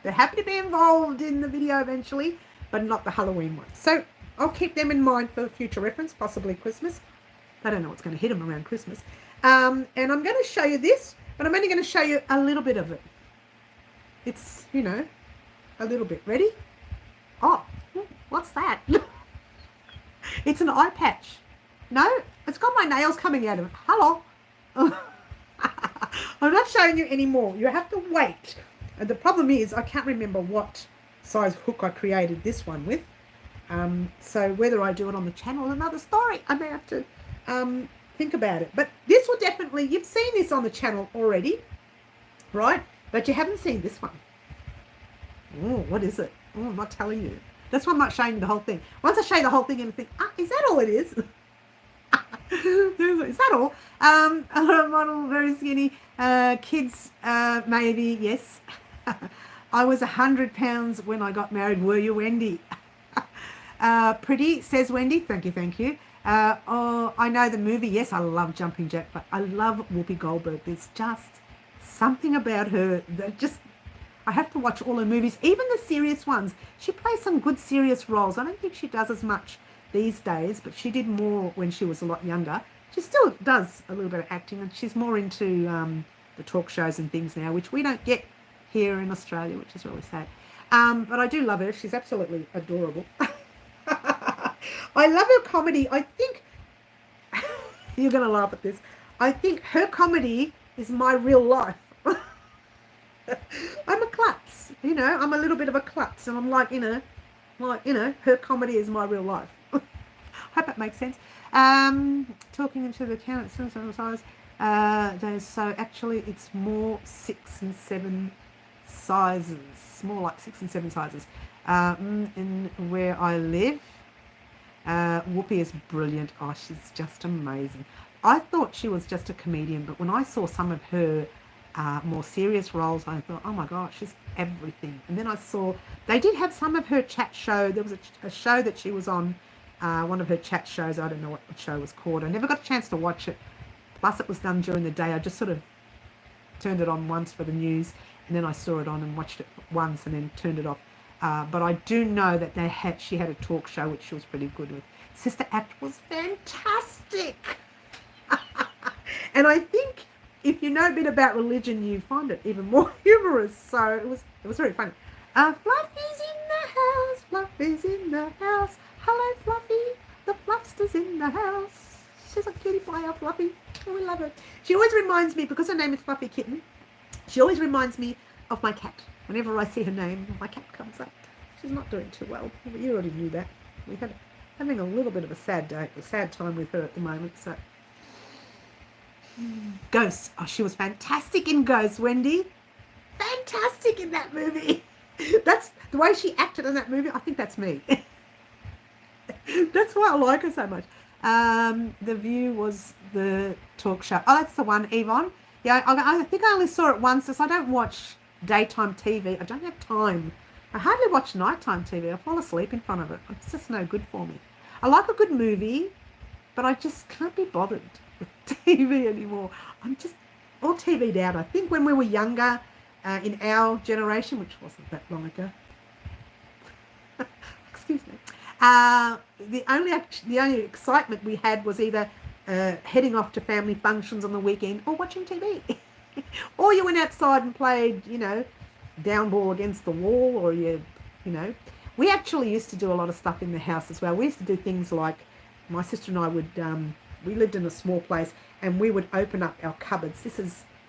They're happy to be involved in the video eventually, but not the Halloween one. So I'll keep them in mind for future reference, possibly Christmas. I don't know what's going to hit them around Christmas. And I'm going to show you this, but I'm only going to show you a little bit of it. It's, you know, a little bit. Ready? Oh, what's that? It's an eye patch. No, it's got my nails coming out of it. Hello. I'm not showing you anymore. You have to wait. And the problem is I can't remember what size hook I created this one with. So whether I do it on the channel, another story. I may have to think about it. But this will definitely, you've seen this on the channel already, right? But you haven't seen this one. Oh, what is it? Oh, I'm not telling you. That's why I'm not showing you the whole thing. Once I show you the whole thing, you're going to think, is that all it is? Is that all? A model, very skinny. Kids, maybe, yes. I was 100 pounds when I got married. Were you, Wendy? Pretty, says Wendy. Thank you, thank you. Oh, I know the movie. Yes, I love Jumping Jack. But I love Whoopi Goldberg. There's just something about her that just, I have to watch all her movies, even the serious ones. She plays some good serious roles. I don't think she does as much these days, but she did more when she was a lot younger. She still does a little bit of acting, and she's more into the talk shows and things now, which we don't get here in Australia, which is really sad. But I do love her. She's absolutely adorable. I love her comedy. I think, you're going to laugh at this, I think her comedy is my real life. I'm a klutz, you know, I'm a little bit of a klutz, and I'm like, her comedy is my real life. Hope it makes sense. Talking into the count size. So actually it's more 6 and 7 sizes, more like 6 and 7 sizes. In where I live, Whoopi is brilliant. Oh, she's just amazing. I thought she was just a comedian, but when I saw some of her more serious roles, I thought, oh my gosh, she's everything. And then I saw they did have some of her chat show. There was a show that she was on, one of her chat shows. I don't know what the show was called. I never got a chance to watch it. Plus, it was done during the day. I just sort of turned it on once for the news, and then I saw it on and watched it once and then turned it off. But I do know that she had a talk show which she was pretty good with. Sister Act was fantastic. And I think if you know a bit about religion, you find it even more humorous. So it was very funny. Fluffy's in the house, Fluffy's in the house. Hello, Fluffy, the Fluffster's in the house. She's a cutie pie, our Fluffy. Oh, we love her. She always reminds me, because her name is Fluffy Kitten, she always reminds me of my cat. Whenever I see her name, my cat comes up. She's not doing too well. You already knew that. We're having a little bit of a sad time with her at the moment. So, Ghosts. Oh, she was fantastic in Ghosts, Wendy. Fantastic in that movie. That's the way she acted in that movie. I think that's me. That's why I like her so much. The View was the talk show. Oh, that's the one, Yvonne. Yeah, I think I only saw it once, because I don't watch daytime TV. I don't have time. I hardly watch nighttime TV. I fall asleep in front of it. It's just no good for me. I like a good movie, but I just can't be bothered with TV anymore. I'm just all TV'd out. I think when we were younger, in our generation, which wasn't that long ago, excuse me, the only excitement we had was either heading off to family functions on the weekend or watching TV. Or you went outside and played, down ball against the wall, or we actually used to do a lot of stuff in the house as well. We used to do things like, my sister and I would, we lived in a small place, and we would open up our cupboards.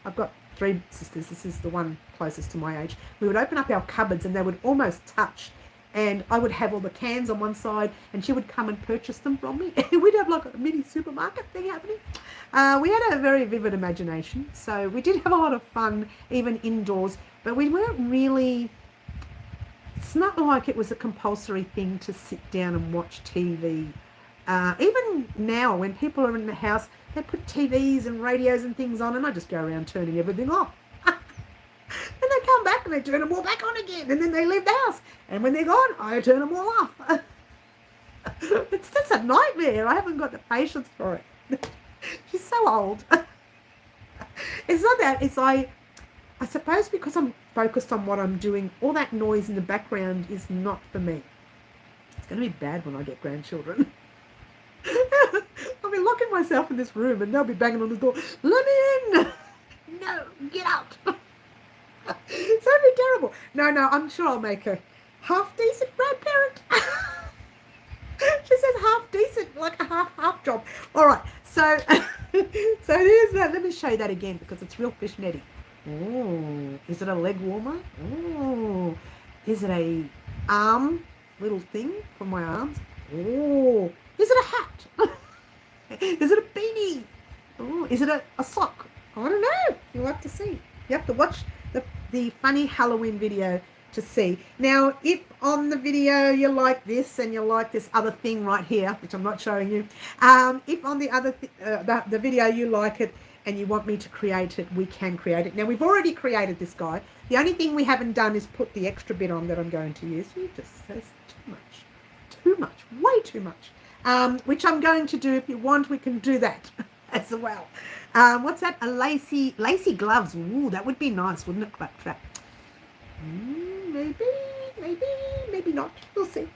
I've got 3 sisters. This is the one closest to my age. We would open up our cupboards, and they would almost touch. And I would have all the cans on one side, and she would come and purchase them from me. We'd have like a mini supermarket thing happening. We had a very vivid imagination, so we did have a lot of fun, even indoors. But we weren't really, it's not like it was a compulsory thing to sit down and watch TV. Even now, when people are in the house, they put TVs and radios and things on, and I just go around turning everything off. And they come back and they turn them all back on again, and then they leave the house. And when they're gone, I turn them all off. It's just a nightmare. I haven't got the patience for it. She's so old. It's not that. It's I suppose because I'm focused on what I'm doing, all that noise in the background is not for me. It's going to be bad when I get grandchildren. I'll be locking myself in this room, and they'll be banging on the door. Let me in. No, get out. It's going to be terrible. No, I'm sure I'll make a half-decent grandparent. She says half-decent, like a half job. All right, so here's that. Let me show you that again, because it's real fishnetty. Oh, is it a leg warmer? Oh, is it a arm little thing for my arms? Oh, is it a hat? Is it a beanie? Oh, is it a sock? I don't know. You'll have to see. You have to watch the funny Halloween video to see. Now, if on the video you like this and you like this other thing right here, which I'm not showing you, if on the other the video you like it and you want me to create it, we can create it. Now, we've already created this guy. The only thing we haven't done is put the extra bit on that I'm going to use. It just says too much, way too much, which I'm going to do. If you want, we can do that as well. What's that? A lacy gloves. Ooh, that would be nice, wouldn't it, Claptrap? Maybe not. We'll see.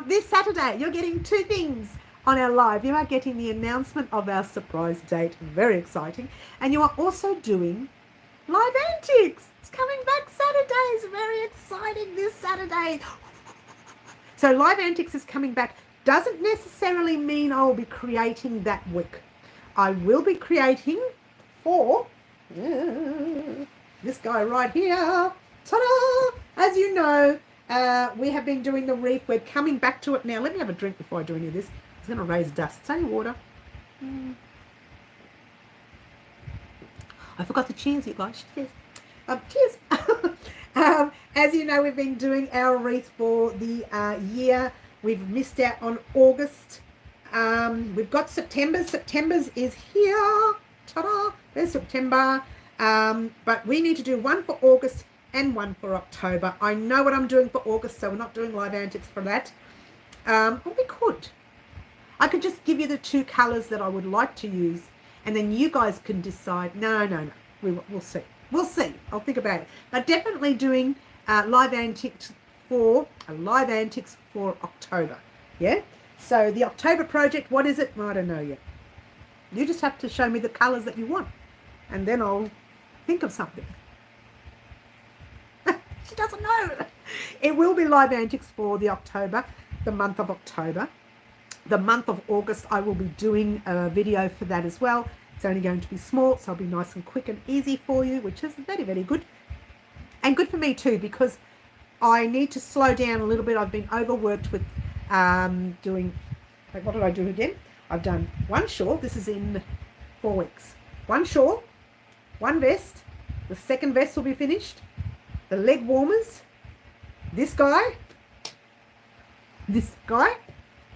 This Saturday, you're getting 2 things on our live. You are getting the announcement of our surprise date. Very exciting. And you are also doing Live Antics. It's coming back Saturdays. Very exciting this Saturday. So Live Antics is coming back. Doesn't necessarily mean I will be creating that week. I will be creating for this guy right here. Ta-da! As you know, We have been doing the reef. We're coming back to it now. Let me have a drink before I do any of this. It's going to raise dust. It's only water. I forgot to cheers, you guys. Cheers. Cheers. As you know, we've been doing our wreath for the year. We've missed out on August. We've got September. September's is here. Ta-da! There's September. But we need to do one for August and one for October. I know what I'm doing for August, so we're not doing live antics for that. Or we could. I could just give you the 2 colors that I would like to use, and then you guys can decide. No. We'll see. We'll see. I'll think about it. But definitely doing live antics for October. Yeah. So the October project, what is it? I don't know yet. You just have to show me the colors that you want, and then I'll think of something. She doesn't know. It will be live antics for the month of October. The month of August, I will be doing a video for that as well. It's only going to be small, so it'll be nice and quick and easy for you, which is very, very good. And good for me too, because I need to slow down a little bit. I've been overworked with doing, what did I do again? I've done 1 shawl. This is in 4 weeks. 1 shawl, 1 vest. The second vest will be finished. The leg warmers. This guy.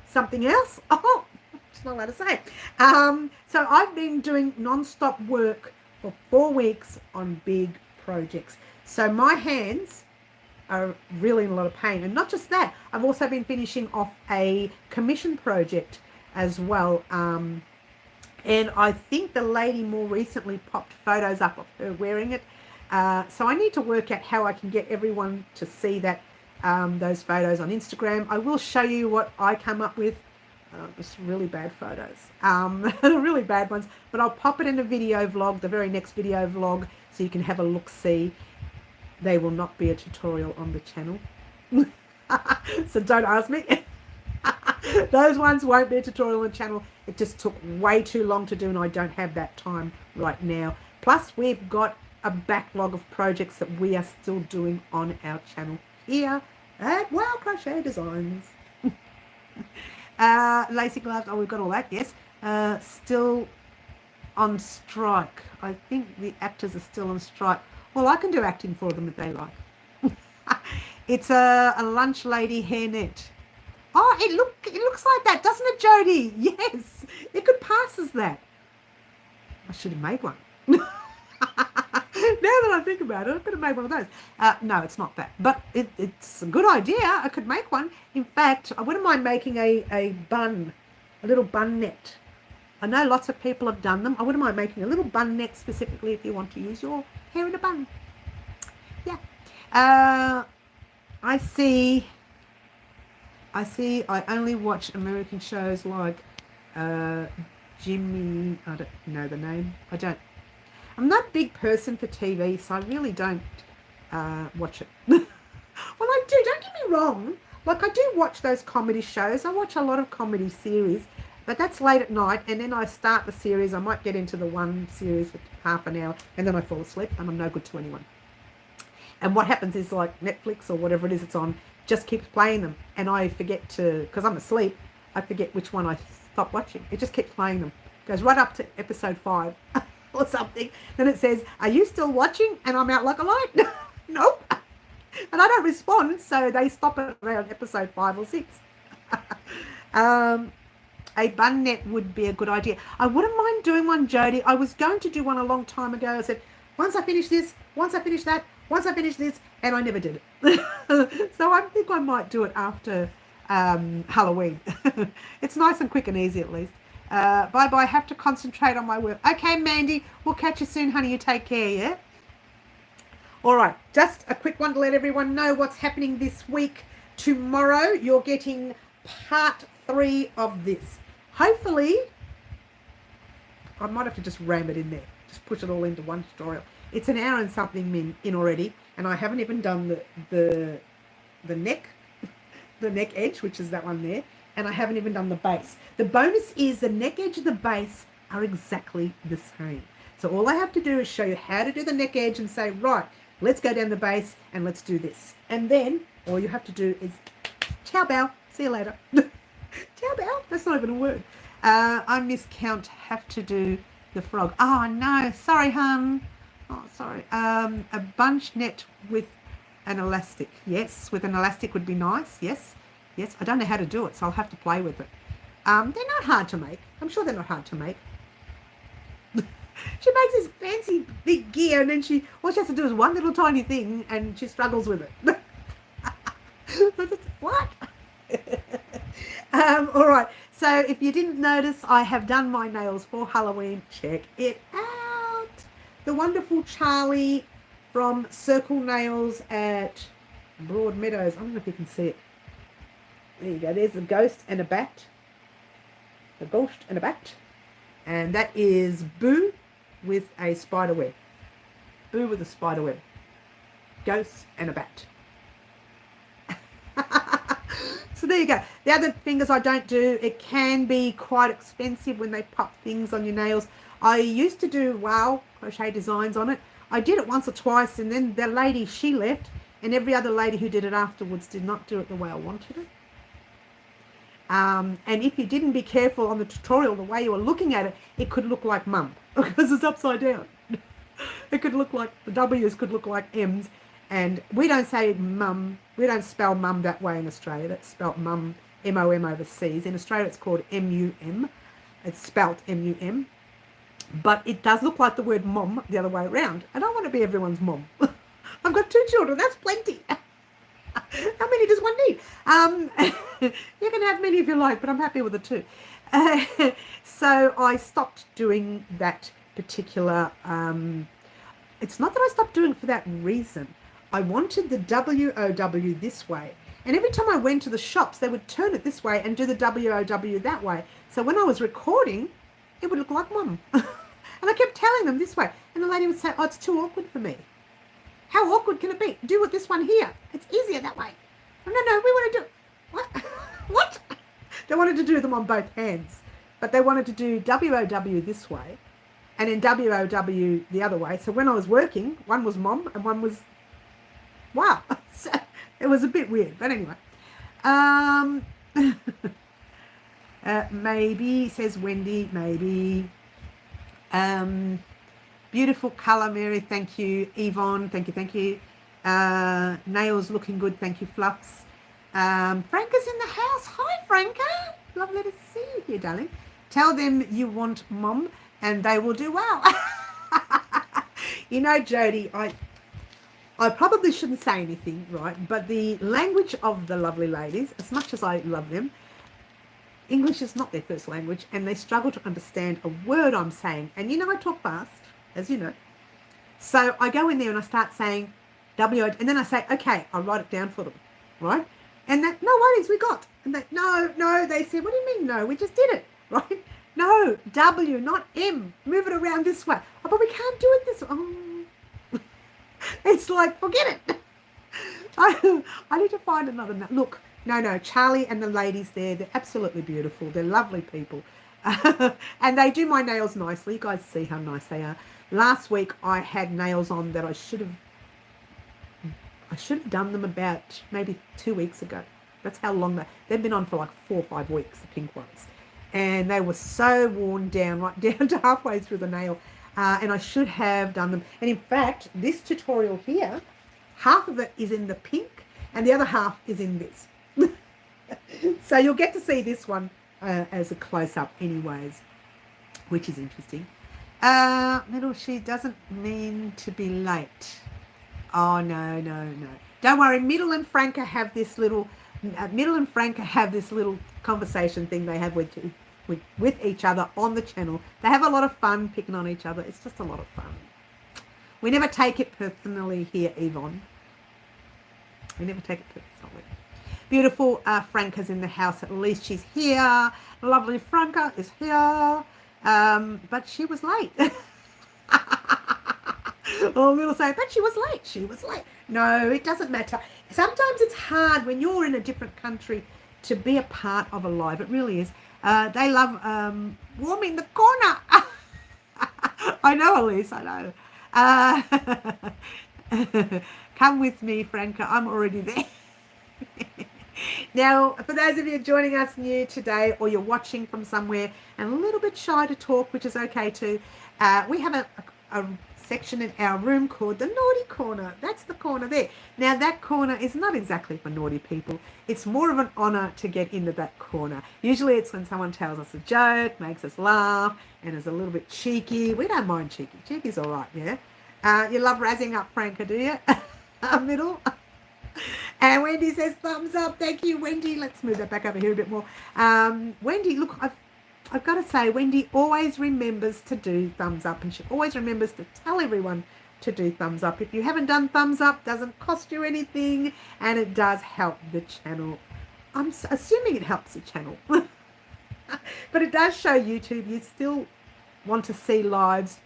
Something else. Oh, it's not allowed to say. So I've been doing non-stop work for 4 weeks on big projects. So my hands are really in a lot of pain. And not just that, I've also been finishing off a commission project as well. And I think the lady more recently popped photos up of her wearing it. So I need to work out how I can get everyone to see that those photos on Instagram. I will show you what I come up with. Just really bad photos, really bad ones, but I'll pop it in a video vlog, the very next video vlog, so you can have a look-see. They will not be a tutorial on the channel, so don't ask me. Those ones won't be a tutorial on the channel. It just took way too long to do, and I don't have that time right now. Plus, we've got a backlog of projects that we are still doing on our channel here at Crochet Designs. Lacy gloves, oh, we've got all that, yes. Still on strike. I think the actors are still on strike. Well, I can do acting for them if they like. It's a lunch lady hairnet. Oh, it looks like that, doesn't it, Jody? Yes, it could pass as that. I should have made one. Now that I think about it, I could have made one of those. No, it's not that. But it's a good idea. I could make one. In fact, I wouldn't mind making a bun, a little bun net. I know lots of people have done them. I wouldn't mind making a little bun net specifically if you want to use your hair in a bun. Yeah. I see. I only watch American shows like Jimmy. I don't know the name. I'm not a big person for TV, so I really don't watch it. Well, I do. Don't get me wrong. Like, I do watch those comedy shows. I watch a lot of comedy series, but that's late at night, and then I start the series. I might get into the one series for half an hour, and then I fall asleep, and I'm no good to anyone. And what happens is, like, Netflix or whatever it is it's on just keeps playing them, and I forget to, because I'm asleep, I forget which one I stopped watching. It just keeps playing them. It goes right up to episode 5 or something. Then it says, "Are you still watching?" And I'm out like a light. Nope. And I don't respond, so they stop it around episode 5 or 6. A bun net would be a good idea. I wouldn't mind doing one, Jody. I was going to do one a long time ago. I said, once I finish this, once I finish that, once I finish this, and I never did it. So I think I might do it after Halloween. It's nice and quick and easy at least. Bye-bye. Have to concentrate on my work. Okay, Mandy. We'll catch you soon, honey. You take care, yeah? All right. Just a quick one to let everyone know what's happening this week. Tomorrow, you're getting part 3 of this. Hopefully, I might have to just ram it in there. Just push it all into one tutorial. It's an hour and something in already, and I haven't even done the neck, the neck edge, which is that one there, and I haven't even done the base. The bonus is the neck edge and the base are exactly the same. So all I have to do is show you how to do the neck edge and say, right, Let's go down the base and let's do this. And then all you have to do is ciao bow. See you later. Ciao bow. That's not even a word. I miscount. Have to do the frog. Oh no, sorry, hun. Oh, sorry. A bunch net with an elastic. Yes, with an elastic would be nice. Yes, yes. I don't know how to do it, so I'll have to play with it. They're not hard to make. I'm sure they're not hard to make. She makes this fancy big gear, and then all she has to do is one little tiny thing, and she struggles with it. What? All right. So if you didn't notice, I have done my nails for Halloween. Check it out. The wonderful Charlie from Circle Nails at Broadmeadows. I don't know if you can see it. There you go. There's a ghost and a bat. A ghost and a bat. And that is Boo with a spider web. Boo with a spider web. Ghost and a bat. So there you go. The other fingers I don't do, it can be quite expensive when they pop things on your nails. I used to do Crochet Designs on it. I did it once or twice, and then the lady, she left, and every other lady who did it afterwards did not do it the way I wanted it. And if you didn't be careful on the tutorial, the way you were looking at it, it could look like mum because it's upside down. It could look like, the W's could look like M's. And we don't say mum, we don't spell mum that way in Australia. That's spelt mum, M-O-M overseas. In Australia, it's called M-U-M. It's spelt M-U-M. But it does look like the word mom the other way around. And I want to be everyone's mom. I've got 2 children. That's plenty. How many does one need? You can have many if you like, but I'm happy with the 2. So I stopped doing that particular... it's not that I stopped doing it for that reason. I wanted the W-O-W this way. And every time I went to the shops, they would turn it this way and do the W-O-W that way. So when I was recording, it would look like mum. And I kept telling them this way. And the lady would say, oh, it's too awkward for me. How awkward can it be? Do it this one here. It's easier that way. No, we want to do... What? What? They wanted to do them on both hands. But they wanted to do W-O-W this way. And then W-O-W the other way. So when I was working, one was mom and one was... Wow. So it was a bit weird. But anyway. Maybe, says Wendy, maybe. Beautiful colour, Mary. Thank you. Yvonne, thank you. Nails looking good. Thank you, Fluffs. Franca's in the house. Hi, Franca. Lovely to see you here, darling. Tell them you want mom and they will do well. You know, Jody, I probably shouldn't say anything, right? But the language of the lovely ladies, as much as I love them, English is not their first language, and they struggle to understand a word I'm saying. And you know, I talk fast, as you know. So I go in there and I start saying W-O, and then I say, okay, I'll write it down for them, right? And that, no worries, we got. And they, no, they said, what do you mean no? We just did it, right? No, W, not M. Move it around this way. Oh, but we can't do it this way. Oh. It's like, forget it. I need to find another. Look, no, Charlie and the ladies there, they're absolutely beautiful. They're lovely people. And they do my nails nicely. You guys see how nice they are. Last week I had nails on that I should have done them about maybe 2 weeks ago. That's how long they've been on for like 4 or 5 weeks, the pink ones. And they were so worn down, right down to halfway through the nail. And I should have done them. And in fact, this tutorial here, half of it is in the pink and the other half is in this. So you'll get to see this one as a close-up anyways, which is interesting. Middle, she doesn't mean to be late. Oh, no. Don't worry, Middle and Franca have this little conversation thing they have with each other on the channel. They have a lot of fun picking on each other. It's just a lot of fun. We never take it personally here, Yvonne. We never take it personally. Beautiful Franca's in the house. At least she's here. Lovely Franca is here. But she was late. Oh, Middle say, but she was late. No, it doesn't matter. Sometimes it's hard when you're in a different country to be a part of a live. It really is. They love warming the corner. I know, Elise, I know. Come with me, Franca. I'm already there. Now, for those of you joining us new today, or you're watching from somewhere and a little bit shy to talk, which is okay too, we have a section in our room called the naughty corner. That's the corner there. Now, that corner is not exactly for naughty people. It's more of an honor to get into that corner. Usually it's when someone tells us a joke, makes us laugh, and is a little bit cheeky. We don't mind cheeky. Cheeky's all right, yeah? You love razzing up Franca, do you? Middle. And Wendy says thumbs up. Thank you, Wendy. Let's move that back over here a bit more. Wendy, look, I've got to say, Wendy always remembers to do thumbs up, and she always remembers to tell everyone to do thumbs up. If you haven't done thumbs up, doesn't cost you anything, and it does help the channel. I'm assuming it helps the channel. But it does show YouTube. You still want to see lives.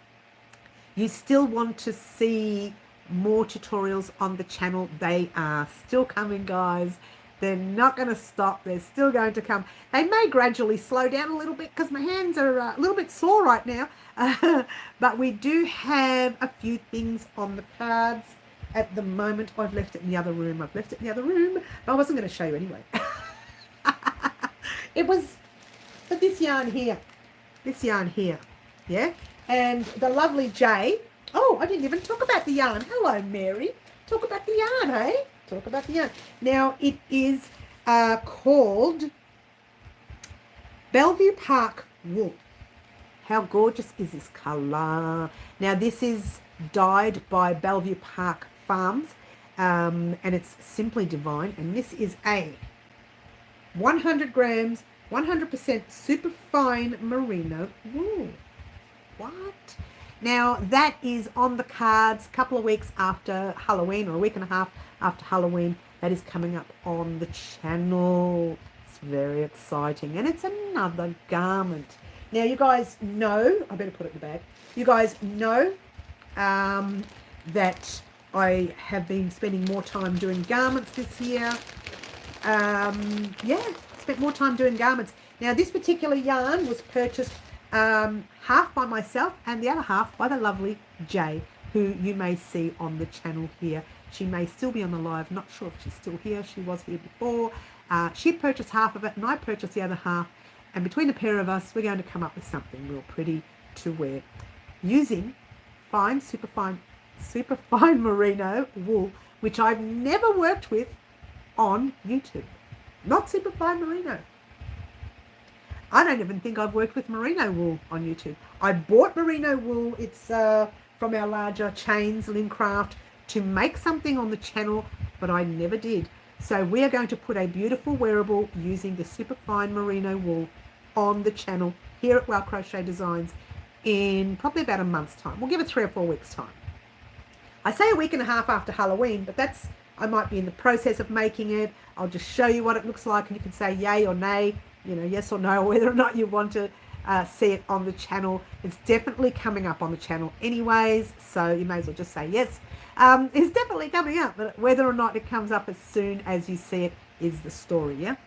You still want to see more tutorials on the channel. They are still coming, guys. They're not going to stop. They're still going to come. They may gradually slow down a little bit because my hands are a little bit sore right now. But we do have a few things on the cards at the moment. I've left it in the other room. But I wasn't going to show you anyway. It was for this yarn here. Yeah. And the lovely Jay. Oh, I didn't even talk about the yarn. Hello, Mary. Talk about the yarn, eh? Talk about the yarn. Now, it is called Bellevue Park Wool. How gorgeous is this colour? Now, this is dyed by Bellevue Park Farms, and it's simply divine. And this is a 100 grams, 100% super fine merino wool. What? Now, that is on the cards a couple of weeks after Halloween, or a week and a half after Halloween. That is coming up on the channel. It's very exciting. And it's another garment. Now, you guys know, I better put it in the bag. You guys know that I have been spending more time doing garments this year. Spent more time doing garments. Now, this particular yarn was purchased half by myself and the other half by the lovely Jay, who you may see on the channel here. She may still be on the live. Not sure if she's still here. She was here before. She purchased half of it and I purchased the other half. And between the pair of us, we're going to come up with something real pretty to wear using super fine merino wool, which I've never worked with on YouTube. Not super fine merino. I don't even think I've worked with merino wool on YouTube. I bought merino wool. It's from our larger chains, Lincraft, to make something on the channel, but I never did. So we are going to put a beautiful wearable using the super fine merino wool on the channel here at Crochet Designs in probably about a month's time. We'll give it 3 or 4 weeks time. I say a week and a half after Halloween, but I might be in the process of making it. I'll just show you what it looks like and you can say yay or nay, yes or no, whether or not you want to see it on the channel. It's definitely coming up on the channel anyways, so you may as well just say yes. It's definitely coming up, but whether or not it comes up as soon as you see it is the story, yeah?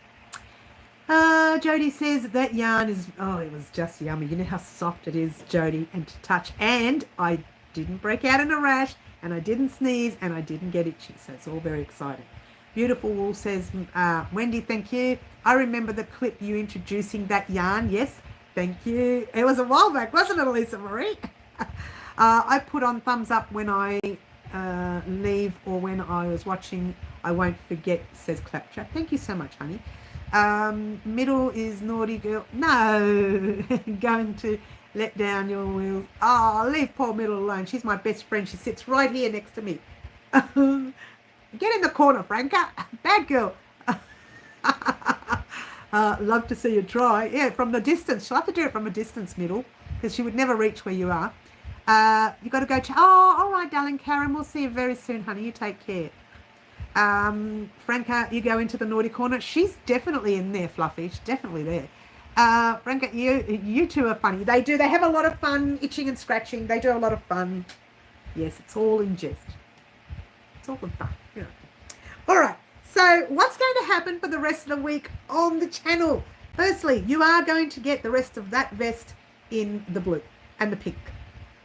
Jody says that yarn is, it was just yummy. You know how soft it is, Jody, and to touch. And I didn't break out in a rash, and I didn't sneeze, and I didn't get itchy, so it's all very exciting. Beautiful Wool says, Wendy, thank you. I remember the clip you introducing that yarn. Yes, thank you. It was a while back, wasn't it, Elisa Marie? I put on thumbs up when I leave or when I was watching. I won't forget, says Claptrap. Thank you so much, honey. Middle is naughty girl. No, going to let down your wheels. Oh, leave poor Middle alone. She's my best friend. She sits right here next to me. Get in the corner, Franca. Bad girl. Love to see you try. Yeah, from the distance. She'll have to do it from a distance, Middle, because she would never reach where you are. You got to go to... Oh, all right, darling Karen. We'll see you very soon, honey. You take care. Franca, you go into the naughty corner. She's definitely in there, Fluffy. She's definitely there. Franca, you two are funny. They have a lot of fun, itching and scratching. They do a lot of fun. Yes, it's all in jest. It's all good fun. Yeah. All right. So what's going to happen for the rest of the week on the channel? Firstly, you are going to get the rest of that vest in the blue and the pink.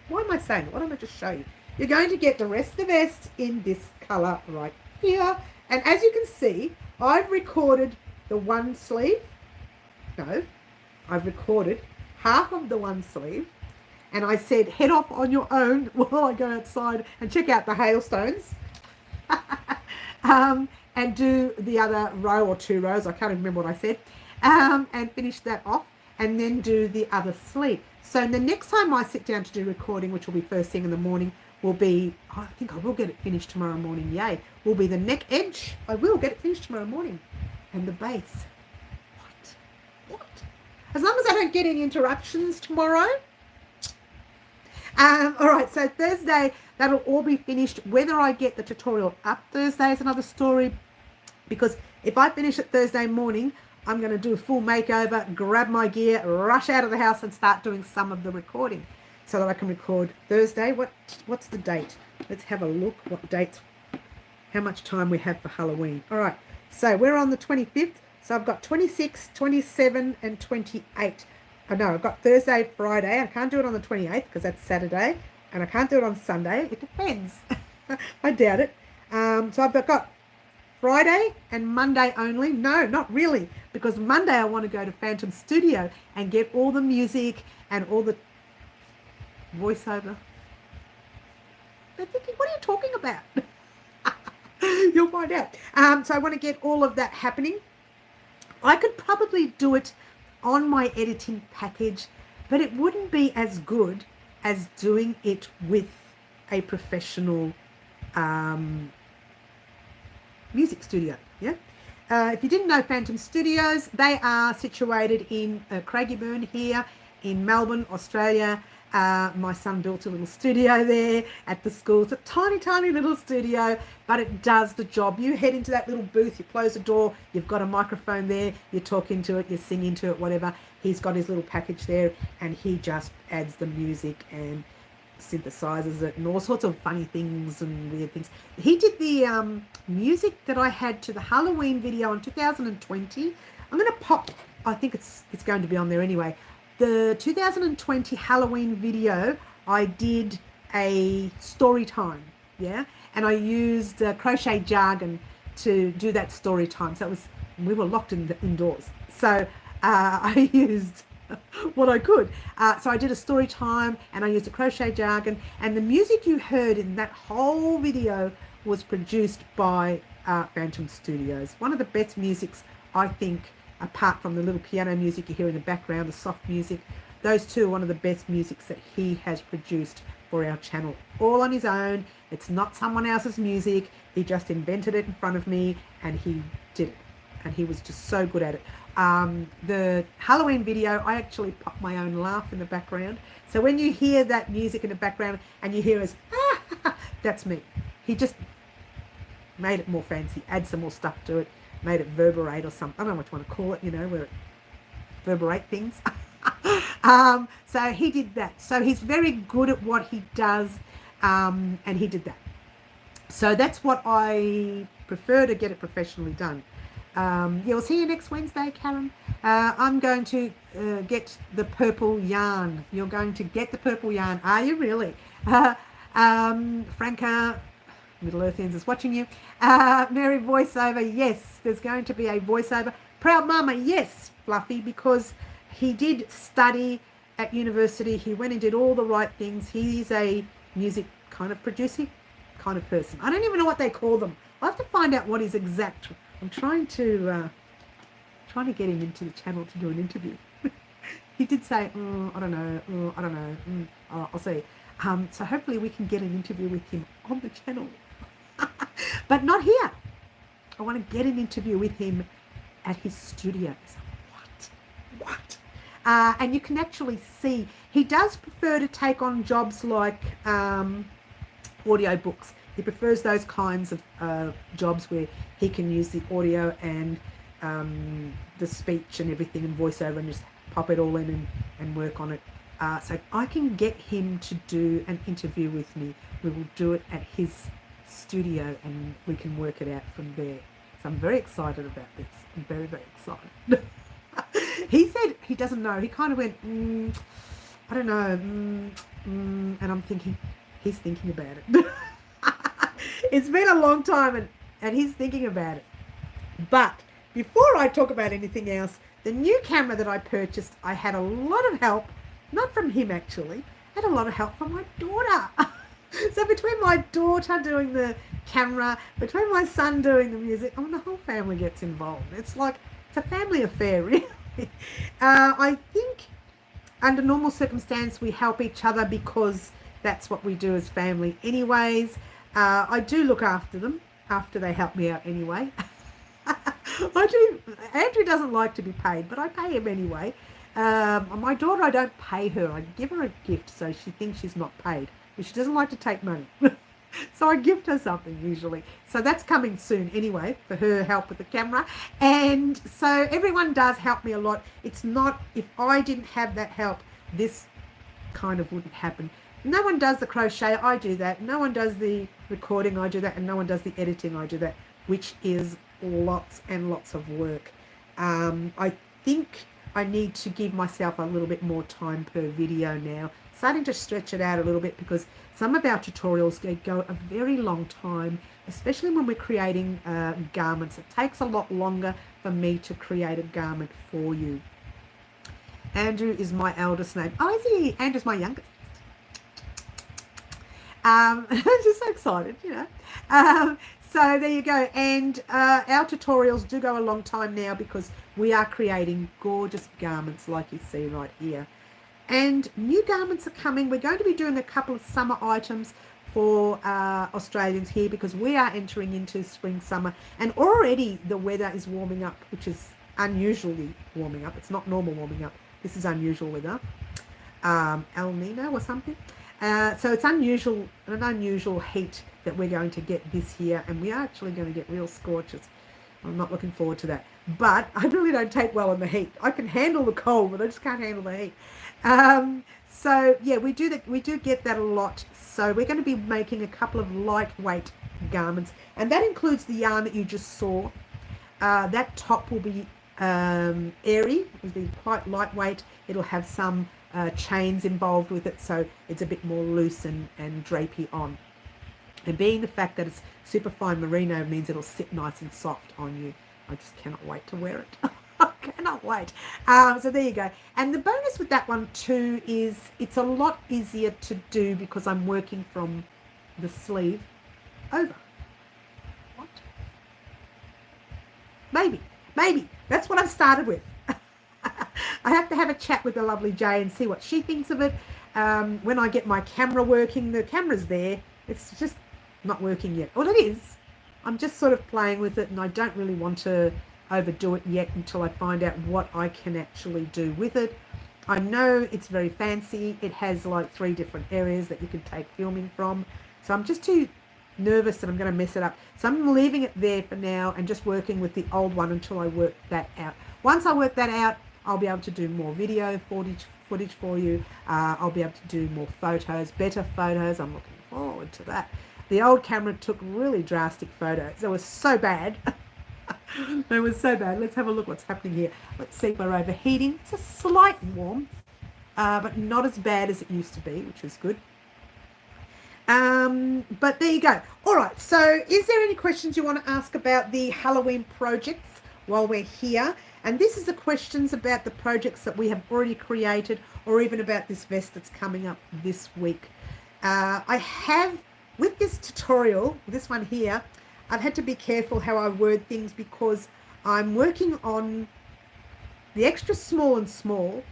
Why am I saying it? Why don't I just show you? You're going to get the rest of the vest in this colour right here. And as you can see, I've recorded the one sleeve. No, I've recorded half of the one sleeve. And I said, head off on your own while I go outside and check out the hailstones. And do the other row or 2 rows. I can't even remember what I said. And finish that off. And then do the other sleeve. So the next time I sit down to do recording, which will be first thing in the morning, will be, I think I will get it finished tomorrow morning, yay, will be the neck edge. I will get it finished tomorrow morning. And the base. What? As long as I don't get any interruptions tomorrow. All right, so Thursday, that'll all be finished. Whether I get the tutorial up Thursday is another story, because if I finish it Thursday morning, I'm going to do a full makeover, grab my gear, rush out of the house and start doing some of the recording so that I can record Thursday. What's the date? Let's have a look what dates, how much time we have for Halloween. All right, so we're on the 25th. So I've got 26, 27 and 28. I know I've got Thursday, Friday. I can't do it on the 28th because that's Saturday. And I can't do it on Sunday. It depends. I doubt it. So I've got Friday and Monday only. No, not really. Because Monday I want to go to Phantom Studio and get all the music and all the voiceover. They're thinking, what are you talking about? You'll find out. So I want to get all of that happening. I could probably do it on my editing package, but it wouldn't be as good as doing it with a professional music studio. Yeah. If you didn't know Phantom Studios, they are situated in Craigieburn here in Melbourne, Australia. My son built a little studio there at the school. It's a tiny, tiny little studio, but it does the job. You head into that little booth, you close the door, you've got a microphone there, you're talking to it, you're singing to it, whatever. He's got his little package there, and he just adds the music and synthesizes it and all sorts of funny things and weird things. He did the music that I had to the Halloween video in 2020. I'm going to pop, I think it's going to be on there anyway. The 2020 Halloween video, I did a story time, yeah, and I used crochet jargon to do that story time. So we were locked indoors, so I used what I could. So I did a story time and I used a crochet jargon, and the music you heard in that whole video was produced by Phantom Studios. One of the best musics, I think, apart from the little piano music you hear in the background, the soft music. Those two are one of the best musics that he has produced for our channel, all on his own. It's not someone else's music. He just invented it in front of me and he did it, and he was just so good at it. The Halloween video, I actually popped my own laugh in the background. So when you hear that music in the background and you hear us, that's me. He just made it more fancy, add some more stuff to it, made it reverberate or something. I don't know what you want to call it, where it reverberate things. So he did that. So he's very good at what he does, and he did that. So that's what I prefer, to get it professionally done. We'll see you next Wednesday, Karen. I'm going to get the purple yarn. You're going to get the purple yarn. Are you really? Franca, Middle Earthians is watching you. Mary, voiceover, yes, there's going to be a voiceover. Proud Mama, yes, Fluffy, because he did study at university. He went and did all the right things. He's a music kind of producing kind of person. I don't even know what they call them. I'll have to find out what his exact. I'm trying to get him into the channel to do an interview. He did say, I don't know, I'll see. So hopefully we can get an interview with him on the channel. But not here. I want to get an interview with him at his studio. What? And you can actually see he does prefer to take on jobs like audio books. He prefers those kinds of jobs where he can use the audio and the speech and everything and voiceover and just pop it all in and work on it. So if I can get him to do an interview with me, we will do it at his studio and we can work it out from there. So I'm very excited about this. I'm very, very excited. He said he doesn't know. He kind of went, I don't know, and I'm thinking, he's thinking about it. It's been a long time and he's thinking about it. But before I talk about anything else, the new camera that I purchased, I had a lot of help, not from him actually, I had a lot of help from my daughter. So between my daughter doing the camera, between my son doing the music, the whole family gets involved. It's a family affair, really. I think under normal circumstance, we help each other because that's what we do as family anyways. I do look after them after they help me out anyway. I do. Andrew doesn't like to be paid, but I pay him anyway. My daughter, I don't pay her. I give her a gift so she thinks she's not paid. But she doesn't like to take money. So I gift her something usually. So that's coming soon anyway for her help with the camera. And so everyone does help me a lot. It's not, if I didn't have that help, this kind of wouldn't happen. No one does the crochet, I do that. No one does the recording, I do that. And no one does the editing, I do that, which is lots and lots of work. I think I need to give myself a little bit more time per video now. Starting to stretch it out a little bit because some of our tutorials go a very long time, especially when we're creating garments. It takes a lot longer for me to create a garment for you. Andrew is my eldest name. Oh, is he? Andrew's my youngest. I'm just so excited, So there you go. And our tutorials do go a long time now because we are creating gorgeous garments like you see right here. And new garments are coming. We're going to be doing a couple of summer items for Australians here because we are entering into spring, summer. And already the weather is warming up, which is unusually warming up. It's not normal warming up. This is unusual weather. El Nino or something. So it's an unusual heat that we're going to get this year. And we are actually going to get real scorches. I'm not looking forward to that. But I really don't take well in the heat. I can handle the cold, but I just can't handle the heat. So yeah, we do get that a lot. So we're going to be making a couple of lightweight garments, and that includes the yarn that you just saw. That top will be airy. It'll be quite lightweight. It'll have some chains involved with it, so it's a bit more loose and drapey on. And being the fact that it's super fine merino means it'll sit nice and soft on you. I just cannot wait to wear it. I cannot wait. So there you go. And the bonus with that one too is it's a lot easier to do because I'm working from the sleeve over. What? Maybe. That's what I've started with. I have to have a chat with the lovely Jay and see what she thinks of it. When I get my camera working, the camera's there. It's just not working yet. Well, it is. I'm just sort of playing with it, and I don't really want to overdo it yet until I find out what I can actually do with it. I know it's very fancy. It has like 3 different areas that you can take filming from. So I'm just too nervous that I'm going to mess it up. So I'm leaving it there for now and just working with the old one until I work that out. Once I work that out, I'll be able to do more video footage for you. I'll be able to do more photos, better photos. I'm looking forward to that. The old camera took really drastic photos. They were so bad. They were so bad. Let's have a look what's happening here. Let's see if we're overheating. It's a slight warmth, but not as bad as it used to be, which is good. But there you go. All right. So is there any questions you want to ask about the Halloween projects while we're here? And this is the questions about the projects that we have already created or even about this vest that's coming up this week. I have, with this tutorial, this one here, I've had to be careful how I word things because I'm working on the extra small and small,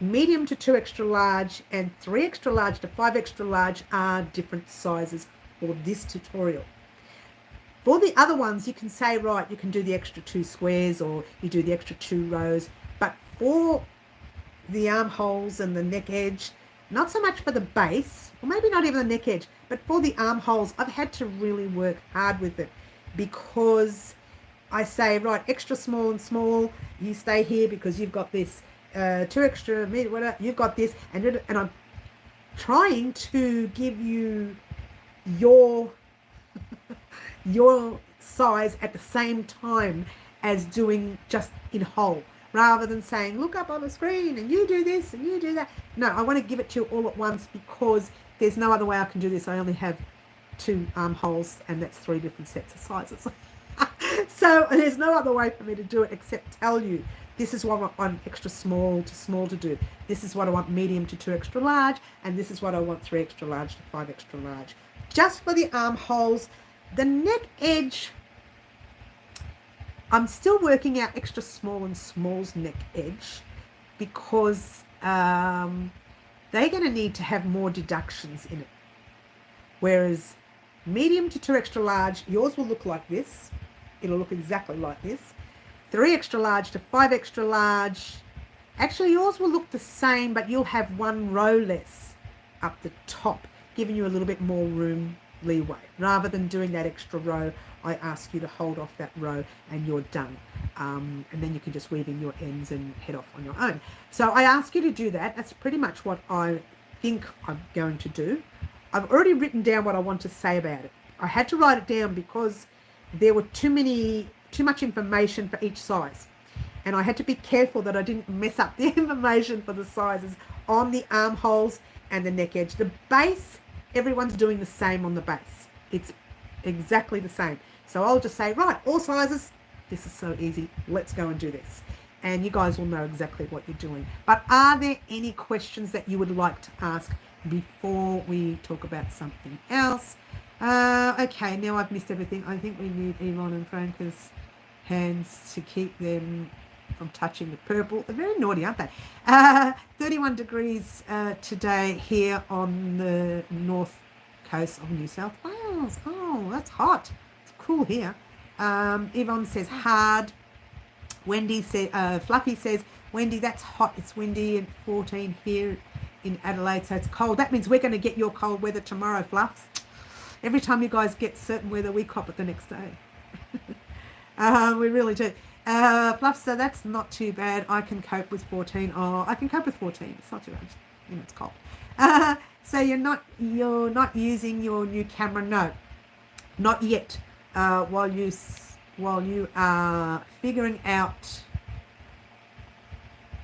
medium to 2 extra large, and 3 extra large to 5 extra large are different sizes for this tutorial. For the other ones, you can say, right, you can do the extra 2 squares or you do the extra 2 rows. But for the armholes and the neck edge, not so much for the base, or maybe not even the neck edge, but for the armholes, I've had to really work hard with it because I say, right, extra small and small, you stay here because you've got this. 2 extra, whatever, you've got this. And I'm trying to give you your size at the same time as doing just in whole. rather than saying, look up on the screen and you do this and you do that. No, I want to give it to you all at once because there's no other way I can do this. I only have 2 armholes and that's 3 different sets of sizes. So there's no other way for me to do it except tell you this is what I want extra small to do. This is what I want medium to 2 extra large, and this is what I want 3 extra large to 5 extra large. Just for the armholes. The neck edge, I'm still working out extra small and small's neck edge because they're going to need to have more deductions in it. Whereas medium to 2 extra large, yours will look like this. It'll look exactly like this. 3 extra large to 5 extra large. Actually, yours will look the same, but you'll have 1 row less up the top, giving you a little bit more room leeway. Rather than doing that extra row, I ask you to hold off that row and you're done. And then you can just weave in your ends and head off on your own. So I ask you to do that. That's pretty much what I think I'm going to do. I've already written down what I want to say about it. I had to write it down because there were too much information for each size. And I had to be careful that I didn't mess up the information for the sizes on the armholes and the neck edge. The base, everyone's doing the same on the base. It's exactly the same. So I'll just say, right, all sizes. This is so easy. Let's go and do this. And you guys will know exactly what you're doing. But are there any questions that you would like to ask before we talk about something else? Okay, now I've missed everything. I think we need Yvonne and Franca's hands to keep them from touching the purple. They're very naughty, aren't they? 31 degrees today here on the north coast of New South Wales. Oh, that's hot. It's cool here. Yvonne says hard. Wendy says, Fluffy says, Wendy, that's hot. It's windy and 14 here in Adelaide, so it's cold. That means we're going to get your cold weather tomorrow, Fluffs. Every time you guys get certain weather, we cop it the next day. We really do. Fluff, so that's not too bad. I can cope with 14. Oh, I can cope with 14. It's not too bad. You know, it's cold. So you're not using your new camera? No, not yet. While you are figuring out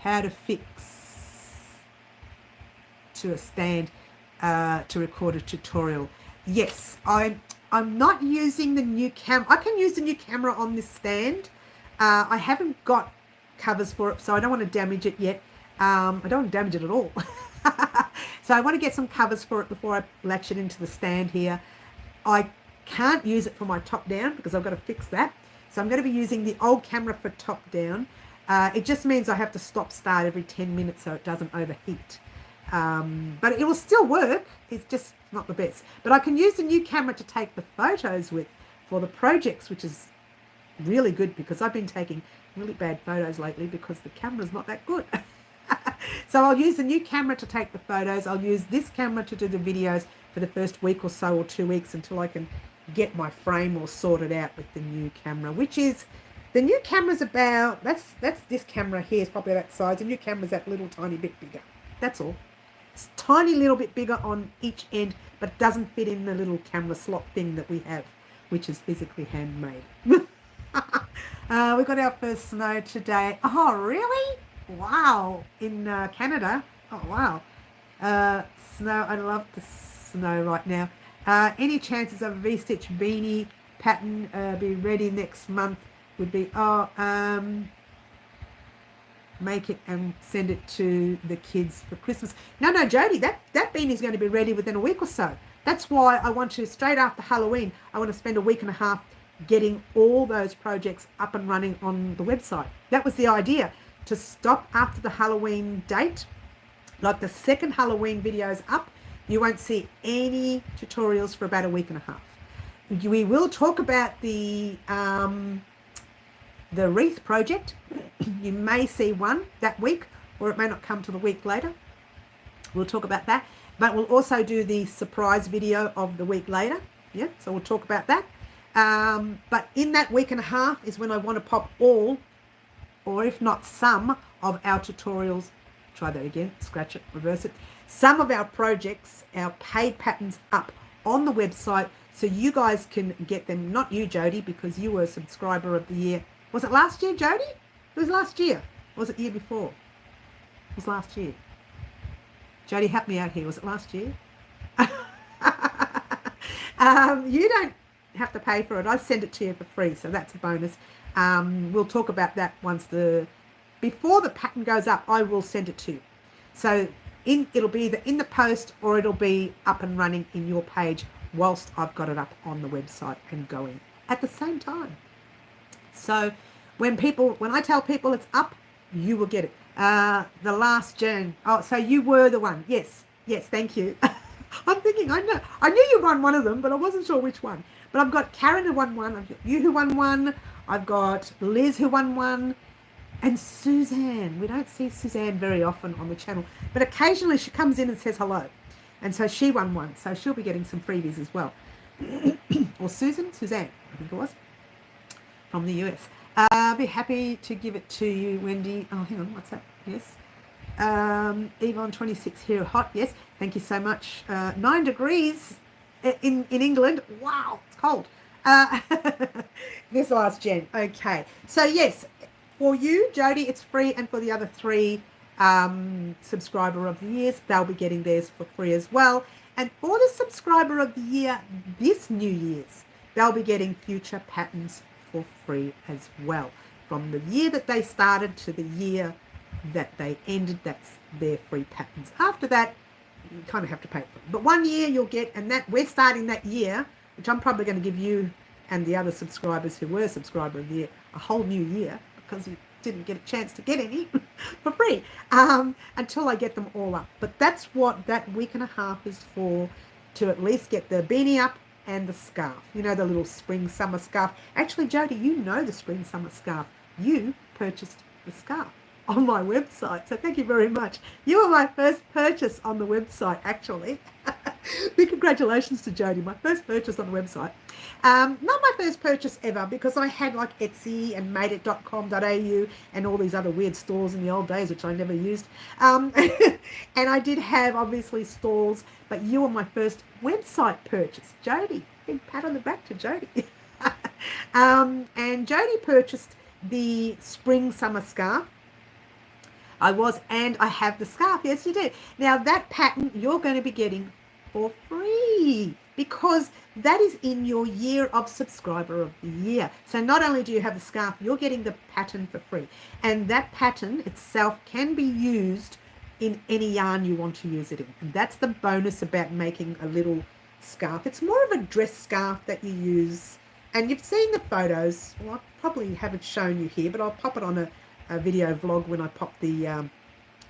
how to fix to a stand to record a tutorial. Yes, I'm not using the new camera. I can use the new camera on this stand. I haven't got covers for it, so I don't want to damage it yet. I don't want to damage it at all. So I want to get some covers for it before I latch it into the stand here. I can't use it for my top down because I've got to fix that. So I'm going to be using the old camera for top down. It just means I have to stop start every 10 minutes so it doesn't overheat. But it will still work. It's just not the best. But I can use the new camera to take the photos with for the projects, which is really good because I've been taking really bad photos lately because the camera's not that good. So I'll use the new camera to take the photos. I'll use this camera to do the videos for the first week or so or 2 weeks until I can get my frame all sorted out with the new camera, which is, the new camera's about, that's this camera here is probably that size. The new camera's that little tiny bit bigger. That's all. It's a tiny little bit bigger on each end, but doesn't fit in the little camera slot thing that we have, which is physically handmade. We got our first snow today. Oh, really? Wow. In Canada. Oh, wow. Snow. I love the snow right now. Any chances of a V-stitch beanie pattern be ready next month would be, make it and send it to the kids for Christmas. No, Jodie, that beanie is going to be ready within a week or so. That's why I want to, straight after Halloween, I want to spend a week and a half getting all those projects up and running on the website. That was the idea, to stop after the Halloween date. Like the second Halloween videos up, you won't see any tutorials for about a week and a half. We will talk about the wreath project. You may see one that week, or it may not come to the week later. We'll talk about that. But we'll also do the surprise video of the week later. Yeah, so we'll talk about that. But in that week and a half is when I want to pop all, or if not some, of our tutorials. Try that again, scratch it, reverse it. Some of our projects, our paid patterns up on the website so you guys can get them. Not you, Jodie, because you were a subscriber of the year. Was it last year, Jodie? It was last year. Or was it the year before? It was last year. Jody, help me out here. Was it last year? You don't have to pay for it. I send it to you for free, so that's a bonus. We'll talk about that before the pattern goes up. I will send it to you. So it'll be either in the post or it'll be up and running in your page whilst I've got it up on the website and going at the same time. So when I tell people it's up, you will get it. The last Jan. Oh, so you were the one. Yes, thank you. I'm thinking, I knew you won one of them, but I wasn't sure which one. But I've got Karen who won one, I've got you who won one, I've got Liz who won one, and Suzanne. We don't see Suzanne very often on the channel, but occasionally she comes in and says hello. And so she won one, so she'll be getting some freebies as well. Or Suzanne, I think it was, from the US. I'll be happy to give it to you, Wendy. Oh, hang on, what's that? Yes. Yvonne 26 here, hot. Yes, thank you so much. 9 degrees in England. Wow, it's cold. This last Jen. Okay, so yes, for you, Jody, it's free, and for the other 3 subscriber of the years, they'll be getting theirs for free as well. And for the subscriber of the year, this New Year's, they'll be getting future patterns for free as well. From the year that they started to the year that they ended, that's their free patterns. After that, you kind of have to pay for it. But 1 year you'll get, and that we're starting that year, which I'm probably going to give you and the other subscribers who were subscriber of the year a whole new year, because you didn't get a chance to get any for free until I get them all up. But that's what that week and a half is for, to at least get the beanie up and the scarf. You know, the little spring summer scarf. Actually, Jody, you know the spring summer scarf. You purchased the scarf on my website, so thank you very much. You were my first purchase on the website, actually. Big congratulations to Jody, my first purchase on the website. Not my first purchase ever, because I had like Etsy and madeit.com.au and all these other weird stores in the old days, which I never used. And I did have, obviously, stores, but you were my first website purchase. Jody, big pat on the back to Jody. And Jody purchased the spring summer scarf. And I have the scarf. Yes, you do. Now, that pattern you're going to be getting for free, because that is in your year of subscriber of the year. So not only do you have the scarf, you're getting the pattern for free. And that pattern itself can be used in any yarn you want to use it in. And that's the bonus about making a little scarf. It's more of a dress scarf that you use. And you've seen the photos. Well, I probably haven't shown you here, but I'll pop it on a video vlog when I pop the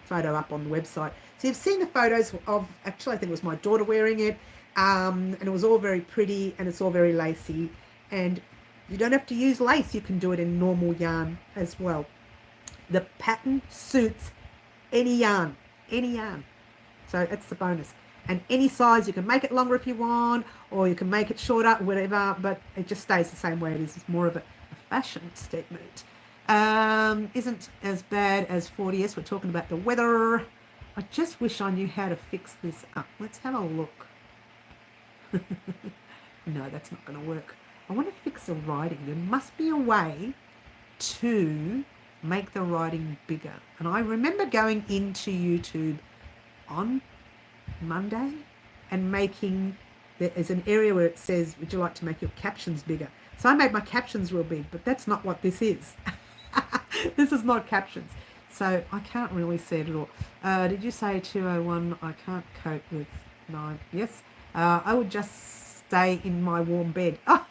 photo up on the website. So you've seen the photos of, actually I think it was my daughter wearing it, and it was all very pretty, and it's all very lacy, and you don't have to use lace, you can do it in normal yarn as well. The pattern suits any yarn, so that's the bonus. And any size, you can make it longer if you want, or you can make it shorter, whatever, but it just stays the same way it is. It's more of a fashion statement. Isn't as bad as 40s. We're talking about the weather. I just wish I knew how to fix this up. Let's have a look. No, that's not going to work. I want to fix the writing. There must be a way to make the writing bigger. And I remember going into YouTube on Monday and there's an area where it says, would you like to make your captions bigger? So I made my captions real big, but that's not what this is. This is not captions. So I can't really see it at all. Did you say 201? I can't cope with 9. Yes. I would just stay in my warm bed. Oh,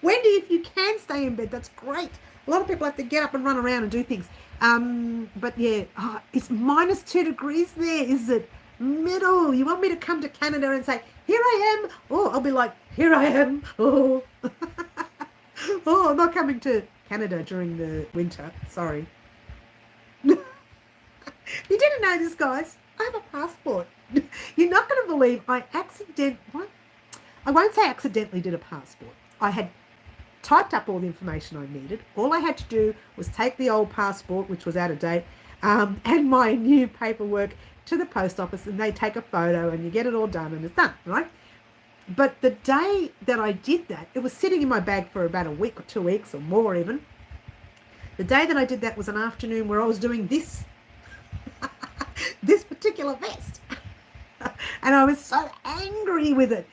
Wendy, if you can stay in bed, that's great. A lot of people have to get up and run around and do things. But yeah, it's -2 degrees there, is it? Middle. You want me to come to Canada and say, here I am? Oh, I'll be like, here I am. Oh, oh, I'm not coming to Canada during the winter. Sorry. You didn't know this, guys. I have a passport. You're not going to believe I won't say accidentally did a passport. I had typed up all the information I needed. All I had to do was take the old passport, which was out of date, and my new paperwork to the post office, and they take a photo and you get it all done and it's done, right? But the day that I did that, it was sitting in my bag for about a week or 2 weeks or more even. The day that I did that was an afternoon where I was doing this this particular vest. And I was so angry with it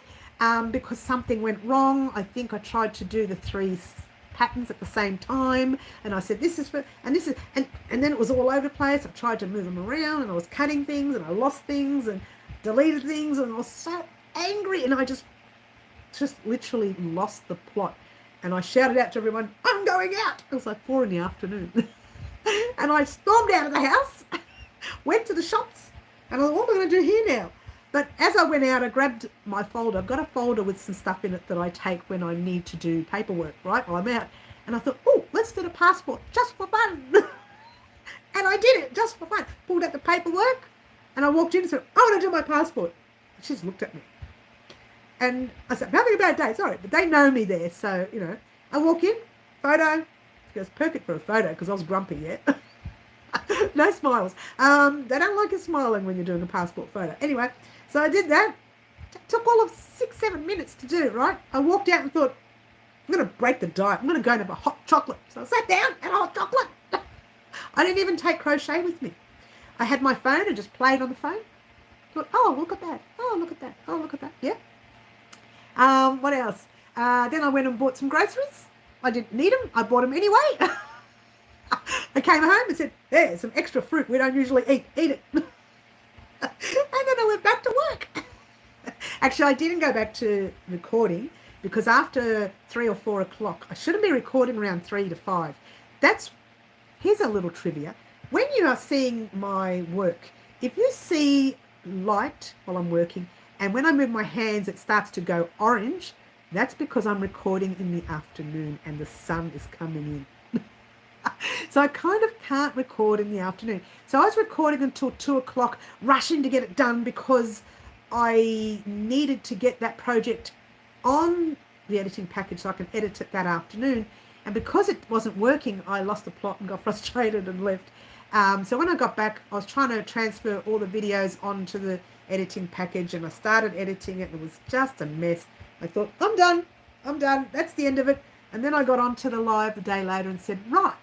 because something went wrong. I think I tried to do the three patterns at the same time, and I said this is for, and this is, and then it was all over the place. I tried to move them around, and I was cutting things, and I lost things, and deleted things, and I was so angry, and I just literally lost the plot. And I shouted out to everyone, "I'm going out." It was like 4 PM. And I stormed out of the house, went to the shops, and I thought, what am I going to do here now? But as I went out, I grabbed my folder. I've got a folder with some stuff in it that I take when I need to do paperwork, right, while I'm out. And I thought, oh, let's get a passport just for fun. And I did it just for fun. Pulled out the paperwork, and I walked in and said, I want to do my passport. And she just looked at me. And I said, I'm having a bad day, sorry. But they know me there, so, you know. I walk in, photo. She goes, perfect for a photo, because I was grumpy, yeah. No smiles. They don't like you smiling when you're doing a passport photo. Anyway, so I did that. It took all of 6-7 minutes to do it, right? I walked out and thought, I'm going to break the diet. I'm going to go and have a hot chocolate. So I sat down and had a hot chocolate. I didn't even take crochet with me. I had my phone and just played on the phone. Thought, oh, look at that. Oh, look at that. Oh, look at that. Yeah. What else? Then I went and bought some groceries. I didn't need them. I bought them anyway. I came home and said, there's some extra fruit we don't usually eat. Eat it. And then I went back to work. Actually, I didn't go back to recording because after 3 or 4 o'clock, I shouldn't be recording around 3 to 5. Here's a little trivia. When you are seeing my work, if you see light while I'm working, and when I move my hands, it starts to go orange, that's because I'm recording in the afternoon and the sun is coming in. So I kind of can't record in the afternoon. So I was recording until 2 o'clock, rushing to get it done because I needed to get that project on the editing package so I can edit it that afternoon. And because it wasn't working, I lost the plot and got frustrated and left. So when I got back, I was trying to transfer all the videos onto the editing package, and I started editing it. It was just a mess. I thought, I'm done. That's the end of it. And then I got onto the live the day later and said, right,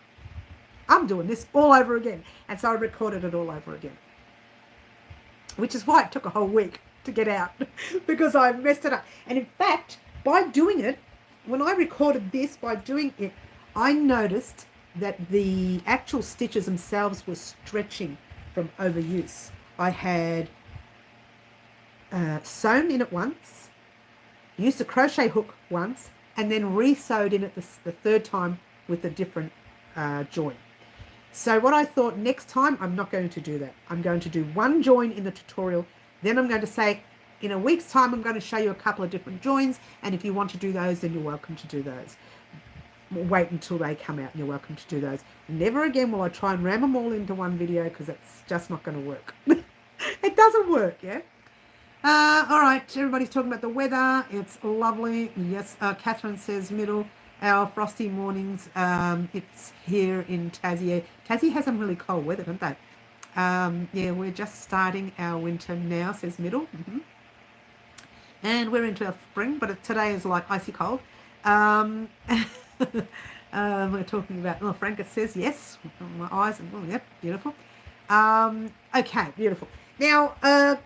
I'm doing this all over again. And so I recorded it all over again, which is why it took a whole week to get out because I messed it up. And in fact, by doing it, when I recorded this, by doing it, I noticed that the actual stitches themselves were stretching from overuse. I had sewn in it once, used a crochet hook once, and then re-sewed in it the third time with a different join. So what I thought, next time I'm not going to do that. I'm going to do one join in the tutorial. Then I'm going to say, in a week's time, I'm going to show you a couple of different joins. And if you want to do those, then you're welcome to do those. Wait until they come out and you're welcome to do those. Never again will I try and ram them all into one video because it's just not going to work. It doesn't work, yeah? All right, everybody's talking about the weather. It's lovely. Yes, Catherine says middle. Our frosty mornings, it's here in Tassie. Tassie has some really cold weather, don't they? Yeah, we're just starting our winter now, says middle. And we're into our spring, but today is like icy cold. We're talking about, Franca says yes. My eyes, yep, beautiful. Okay, beautiful. Now,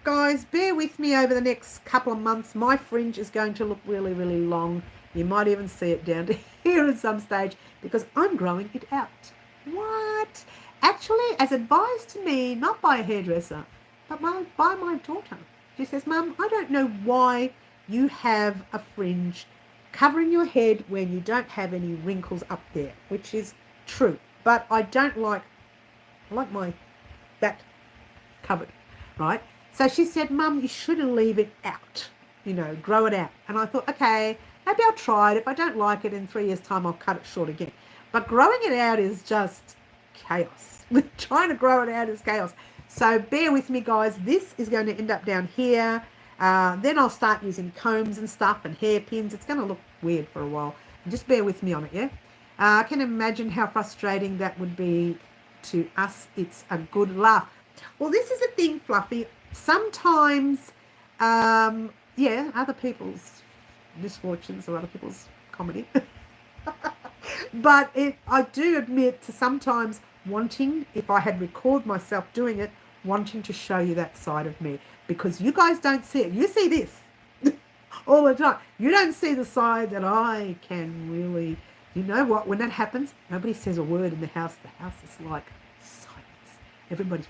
guys, bear with me over the next couple of months. My fringe is going to look really, really long. You might even see it down to here at some stage because I'm growing it out. What? Actually, as advised to me, not by a hairdresser, but by my daughter. She says, Mum, I don't know why you have a fringe covering your head when you don't have any wrinkles up there, which is true. But I don't like that covered, right? So she said, Mum, you shouldn't leave it out, grow it out. And I thought, okay, maybe I'll try it. If I don't like it, in 3 years' time, I'll cut it short again. But growing it out is just chaos. Trying to grow it out is chaos. So bear with me, guys. This is going to end up down here. Then I'll start using combs and stuff and hairpins. It's going to look weird for a while. Just bear with me on it, yeah? I can imagine how frustrating that would be to us. It's a good laugh. Well, this is a thing, Fluffy. Sometimes, other people's misfortunes or other people's comedy. But I do admit to sometimes wanting, if I had recorded myself doing it, wanting to show you that side of me, because you guys don't see it. You see this all the time. You don't see the side that I can really, you know what, when that happens, nobody says a word in the house. The house is like silence. Everybody's,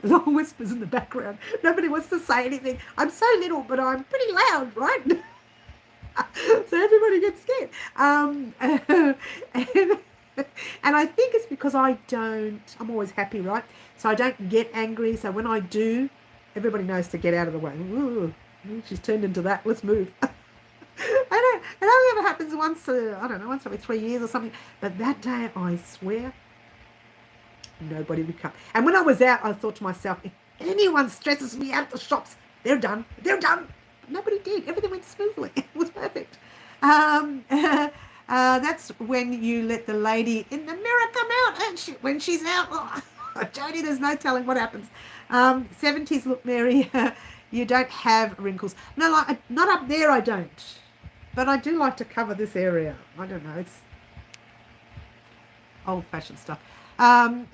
there's all whispers in the background. Nobody wants to say anything. I'm so little, but I'm pretty loud, right? So everybody gets scared. And I think it's because I'm always happy, right? So I don't get angry. So when I do, everybody knows to get out of the way. Ooh, she's turned into that. Let's move. I know. It only ever happens once, I don't know, once every 3 years or something. But that day, I swear, nobody would come. And when I was out, I thought to myself, if anyone stresses me out at the shops, they're done. They're done. But nobody did. Everything went smoothly. It was perfect. That's when you let the lady in the mirror come out, and when she's out, oh, Jodie, there's no telling what happens. 70s look, Mary, you don't have wrinkles. No, not up there, I don't. But I do like to cover this area. I don't know, it's old-fashioned stuff. Have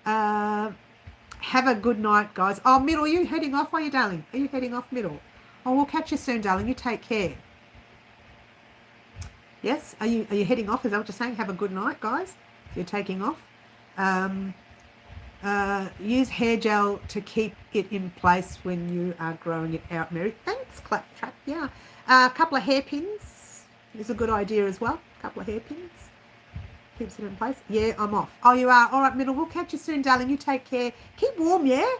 a good night, guys. Oh, Middle, are you heading off? Are you, darling? Are you heading off, Middle? Oh, we'll catch you soon, darling. You take care. Yes? Are you heading off? Is that what you're saying? Have a good night, guys. You're taking off. Use hair gel to keep it in place when you are growing it out, Mary. Thanks, Claptrap. Yeah. A couple of hairpins is a good idea as well. A couple of hairpins. Keeps it in place. Yeah, I'm off. Oh, you are? All right, Middle. We'll catch you soon, darling. You take care. Keep warm, yeah?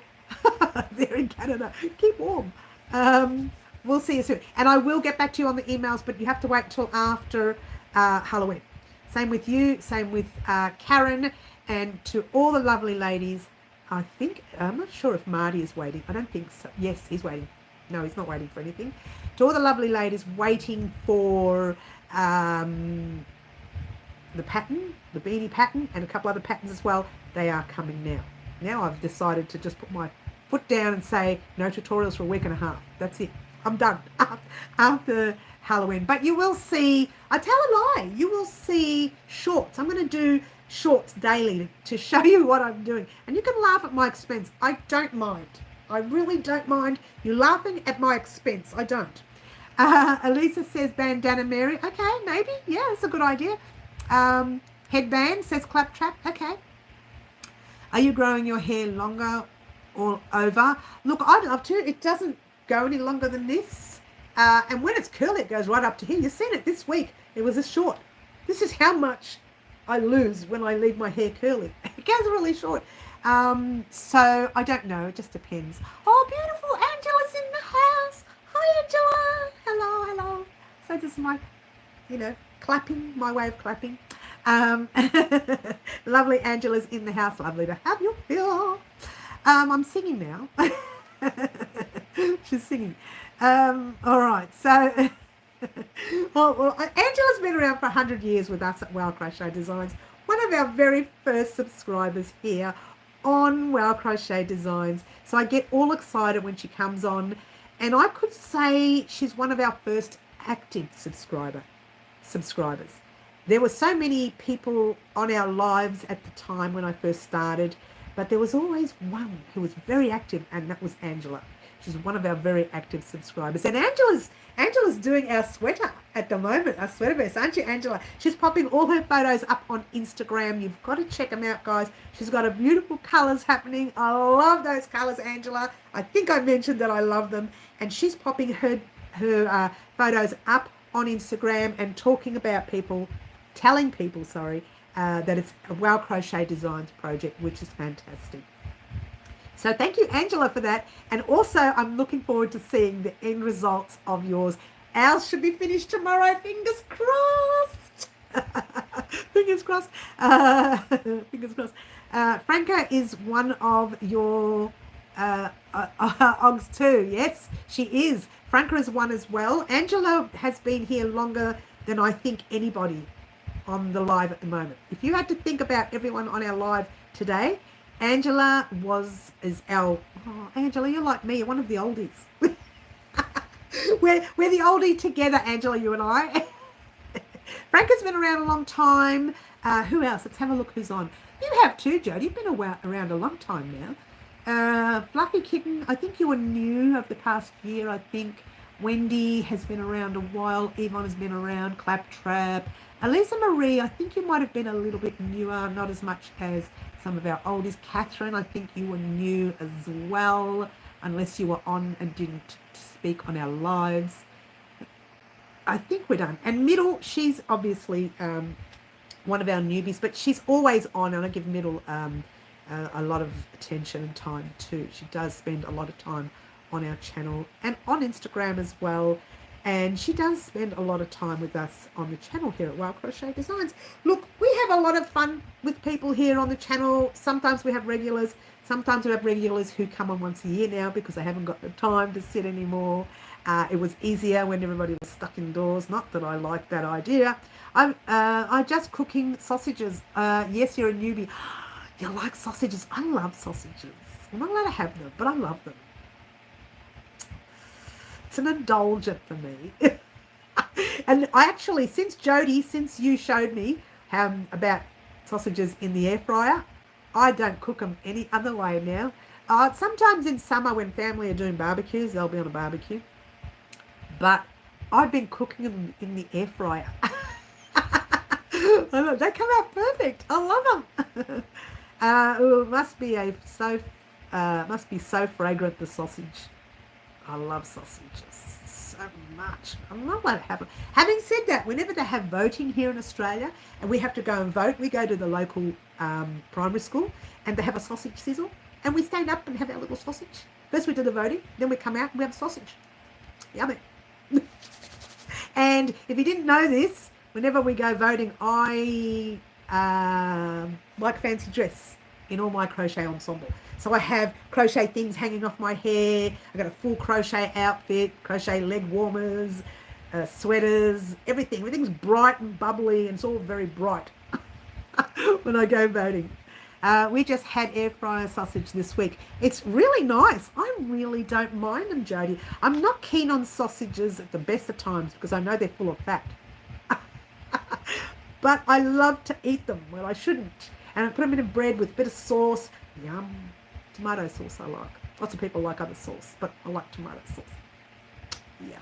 There in Canada. Keep warm. We'll see you soon. And I will get back to you on the emails, but you have to wait till after Halloween. Same with you. Same with Karen. And to all the lovely ladies, I'm not sure if Marty is waiting. I don't think so. Yes, he's waiting. No, he's not waiting for anything. To all the lovely ladies waiting for the pattern, the beanie pattern, and a couple other patterns as well, they are coming now. Now I've decided to just put my foot down and say no tutorials for a week and a half. That's it. I'm done after Halloween. But you will see, I tell a lie, you will see shorts. I'm going to do shorts daily to show you what I'm doing. And you can laugh at my expense. I don't mind. I really don't mind you laughing at my expense. I don't. Elisa says bandana, Mary. Okay, maybe. Yeah, it's a good idea. Headband, says Claptrap. Okay. Are you growing your hair longer all over? Look, I'd love to. It doesn't go any longer than this. And when it's curly, it goes right up to here. You've seen it this week. It was a short. This is how much I lose when I leave my hair curly. It goes really short. So I don't know. It just depends. Oh, beautiful. Angela's in the house. Hi, Angela. Hello, hello. So this is my, clapping, my way of clapping. Lovely Angela's in the house. Lovely to have you here. I'm singing now. She's singing. All right. So, well, Angela's been around for 100 years with us at Wow Crochet Designs. One of our very first subscribers here on Wow Crochet Designs. So I get all excited when she comes on. And I could say she's one of our first active subscribers. There were so many people on our lives at the time when I first started, but there was always one who was very active, and that was Angela. She's one of our very active subscribers. And Angela's doing our sweater at the moment, our sweater vest, aren't you, Angela? She's popping all her photos up on Instagram. You've got to check them out, guys. She's got a beautiful colours happening. I love those colours, Angela. I think I mentioned that I love them. And she's popping her photos up on Instagram and telling people, that it's a Wow Crochet Designs project, which is fantastic. So thank you, Angela, for that. And also, I'm looking forward to seeing the end results of yours. Ours should be finished tomorrow. Fingers crossed. Fingers crossed. Fingers crossed. Franca is one of your Ogs too. Yes, she is. Franca is one as well. Angela has been here longer than I think anybody on the live at the moment. If you had to think about everyone on our live today, Angela is our... Oh, Angela, you're like me. You're one of the oldies. we're the oldie together, Angela, you and I. Frank has been around a long time. Who else? Let's have a look who's on. You have too, Jodie. You've been around a long time now. Fluffy Kitten, I think you were new over the past year, I think. Wendy has been around a while. Yvonne has been around. Claptrap. Elisa Marie, I think you might have been a little bit newer, not as much as some of our oldies. Catherine, I think you were new as well, unless you were on and didn't speak on our lives. I think we're done. And Middle, she's obviously one of our newbies, but she's always on, and I give Middle a lot of attention and time too. She does spend a lot of time on our channel and on Instagram as well. And she does spend a lot of time with us on the channel here at Wild Crochet Designs. Look, we have a lot of fun with people here on the channel. Sometimes we have regulars. Sometimes we have regulars who come on once a year now because they haven't got the time to sit anymore. It was easier when everybody was stuck indoors. Not that I like that idea. I'm just cooking sausages. Yes, you're a newbie. You like sausages? I love sausages. I'm not allowed to have them, but I love them. It's an indulgent for me. And I actually, since you showed me about sausages in the air fryer, I don't cook them any other way now. Sometimes in summer when family are doing barbecues, they'll be on a barbecue. But I've been cooking them in the air fryer. They come out perfect. I love them. It must be so fragrant, the sausage. I love sausages so much. I'm not allowed to have them. Having said that, whenever they have voting here in Australia and we have to go and vote, we go to the local primary school and they have a sausage sizzle and we stand up and have our little sausage. First we do the voting, then we come out and we have a sausage. Yummy. And if you didn't know this, whenever we go voting, I like fancy dress in all my crochet ensemble. So I have crochet things hanging off my hair. I've got a full crochet outfit, crochet leg warmers, sweaters, everything. Everything's bright and bubbly and it's all very bright when I go voting. We just had air fryer sausage this week. It's really nice. I really don't mind them, Jodie. I'm not keen on sausages at the best of times because I know they're full of fat. But I love to eat them. Well, I shouldn't. And I put them in a bread with a bit of sauce. Yum. Tomato sauce I like. Lots of people like other sauce, but I like tomato sauce. Yeah.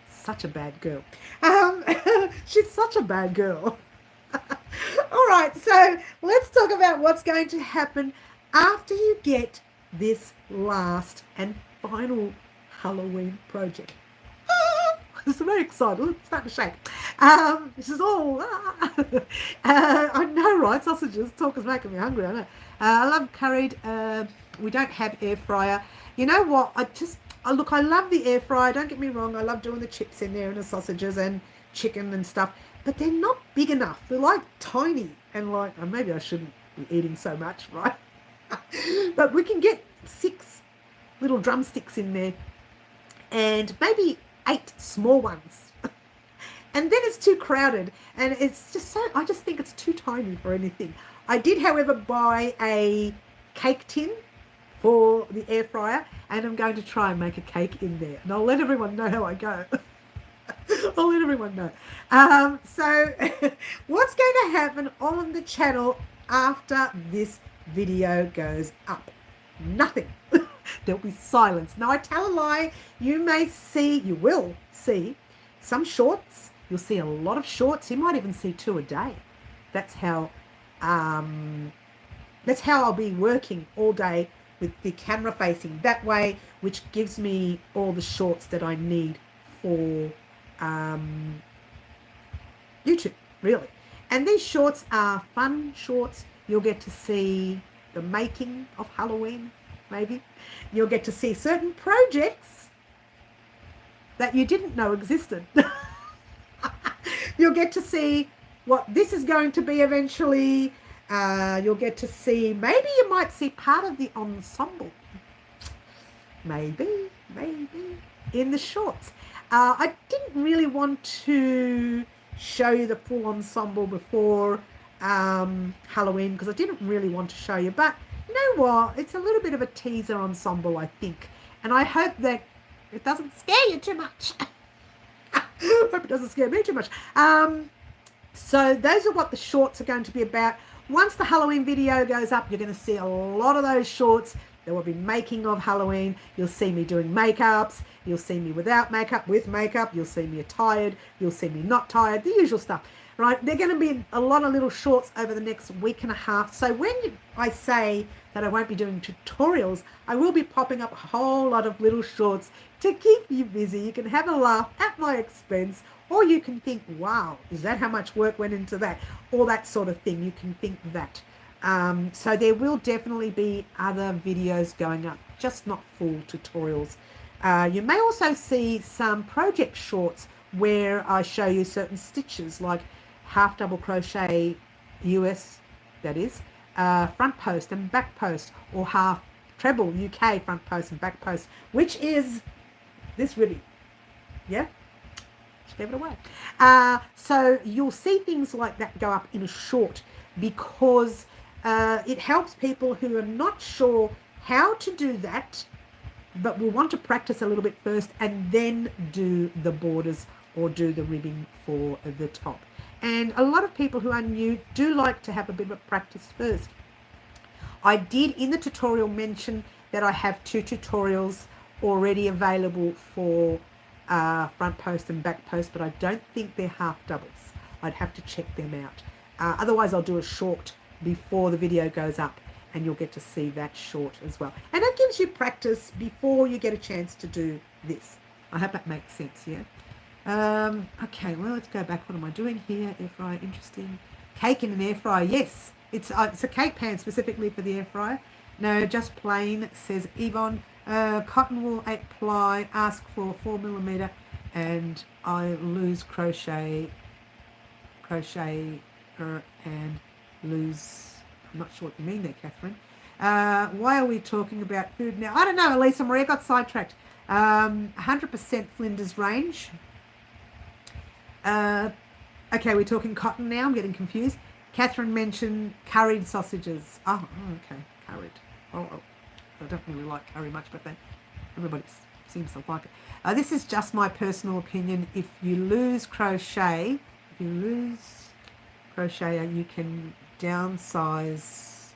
Such a bad girl. She's such a bad girl. All right, so let's talk about what's going to happen after you get this last and final Halloween project. It's very excited. It's starting to shake. This is all. I know, right? Sausages. Talk is making me hungry. I know. I love curried. We don't have air fryer. You know what? Look, I love the air fryer. Don't get me wrong. I love doing the chips in there and the sausages and chicken and stuff. But they're not big enough. They're like tiny and like. Maybe I shouldn't be eating so much, right? But we can get 6 little drumsticks in there, and maybe 8 small ones. And then it's too crowded and it's just so, I just think it's too tiny for anything. I did, however, buy a cake tin for the air fryer and I'm going to try and make a cake in there. And I'll let everyone know how I go. I'll let everyone know. So what's going to happen on the channel after this video goes up? Nothing. There'll be silence. Now I tell a lie. You will see some shorts. You'll see a lot of shorts. You might even see 2 a day. That's how I'll be working all day with the camera facing that way, which gives me all the shorts that I need for YouTube, really. And these shorts are fun shorts. You'll get to see the making of Halloween, maybe. You'll get to see certain projects that you didn't know existed. You'll get to see what this is going to be eventually. You'll get to see, maybe you might see part of the ensemble. Maybe, in the shorts. I didn't really want to show you the full ensemble before Halloween because I didn't really want to show you, but you know what? It's a little bit of a teaser ensemble, I think. And I hope that it doesn't scare you too much. Hope it doesn't scare me too much. So those are what the shorts are going to be about. Once the Halloween video goes up, you're going to see a lot of those shorts. There will be making of Halloween. You'll see me doing makeups. You'll see me without makeup, with makeup. You'll see me attired. You'll see me not tired. The usual stuff, right? They're going to be a lot of little shorts over the next week and a half. So when I say that I won't be doing tutorials, I will be popping up a whole lot of little shorts to keep you busy. You can have a laugh at my expense, or you can think, wow, is that how much work went into that? Or that sort of thing. You can think that. So there will definitely be other videos going up, just not full tutorials. You may also see some project shorts where I show you certain stitches, like half double crochet US, that is, front post and back post, or half treble UK front post and back post, which is this ribbon. Yeah? Just give it away. So you'll see things like that go up in a short, because it helps people who are not sure how to do that, but will want to practice a little bit first and then do the borders or do the ribbing for the top. And a lot of people who are new do like to have a bit of a practice first. I did in the tutorial mention that I have 2 tutorials already available for front post and back post, but I don't think they're half doubles. I'd have to check them out. Otherwise I'll do a short before the video goes up, and you'll get to see that short as well. And that gives you practice before you get a chance to do this. I hope that makes sense, yeah? Okay, well, let's go back. What am I doing here? Air fryer, interesting. Cake in an air fryer, yes. It's a cake pan specifically for the air fryer. No, just plain, says Yvonne. Cotton wool 8 ply, ask for 4mm, and I lose crochet and lose, I'm not sure what you mean there, Catherine. Why are we talking about food now? I don't know, Elisa Marie, I got sidetracked. 100% Flinders range. Okay, we're talking cotton now. I'm getting confused. Catherine mentioned curried sausages. Oh, okay, curried. Oh, I don't really like curry much, but everybody seems to like it. This is just my personal opinion. If you lose crochet, you can downsize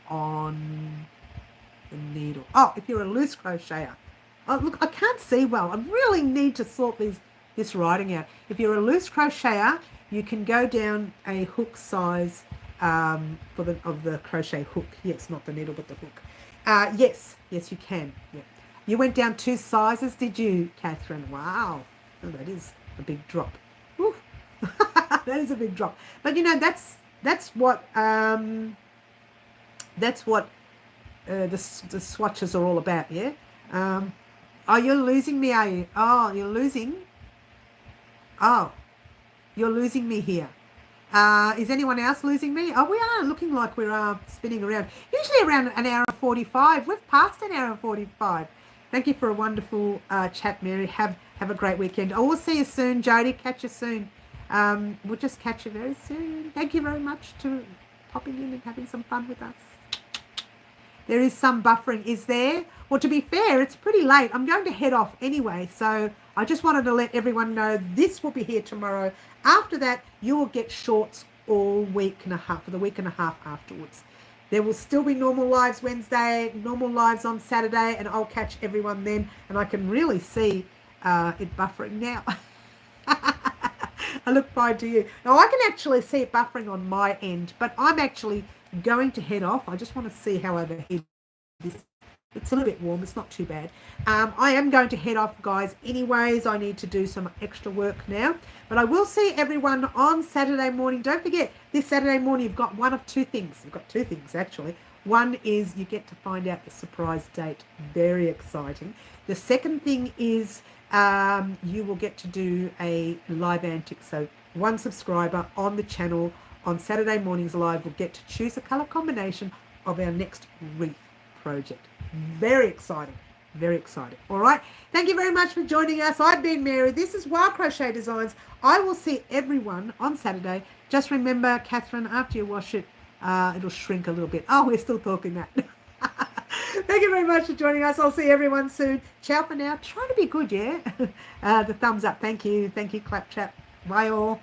on the needle. Oh, if you're a loose crocheter. Oh, look, I can't see well. I really need to sort this writing out. If you're a loose crocheter, you can go down a hook size of the crochet hook. Yes, not the needle, but the hook. Yes, you can. Yeah. You went down 2 sizes, did you, Catherine? Wow. Oh, that is a big drop. Woo. That is a big drop. But you know, that's what the swatches are all about, yeah? Oh, you're losing me, are you? Oh, you're losing? Oh, you're losing me here. Is anyone else losing me? Oh, we are looking like we're spinning around. Usually around an hour and 45. We've passed an hour and 45. Thank you for a wonderful chat, Mary. Have a great weekend. Oh, we'll see you soon, Jody. Catch you soon. We'll just catch you very soon. Thank you very much for popping in and having some fun with us. There is some buffering, is there? Well, to be fair, it's pretty late. I'm going to head off anyway, so I just wanted to let everyone know this will be here tomorrow. After that, you will get shorts all week and a half, for the week and a half afterwards. There will still be normal lives Wednesday, normal lives on Saturday, and I'll catch everyone then, and I can really see it buffering now. I look forward to you. Now, I can actually see it buffering on my end, but I'm actually going to head off. I just want to see how overhead this. It's a little bit warm. It's not too bad. I am going to head off, guys. Anyways, I need to do some extra work now. But I will see everyone on Saturday morning. Don't forget, this Saturday morning, you've got one of 2 things. You've got 2 things, actually. One is you get to find out the surprise date. Very exciting. The second thing is you will get to do a live antic. So one subscriber on the channel on Saturday mornings live will get to choose a colour combination of our next wreath project. Very exciting. Very exciting. All right. Thank you very much for joining us. I've been Mary. This is Wild Crochet Designs. I will see everyone on Saturday. Just remember, Catherine, after you wash it, it'll shrink a little bit. Oh, we're still talking that. Thank you very much for joining us. I'll see everyone soon. Ciao for now. Try to be good, yeah? The thumbs up. Thank you. Thank you, clap, chat. Bye all.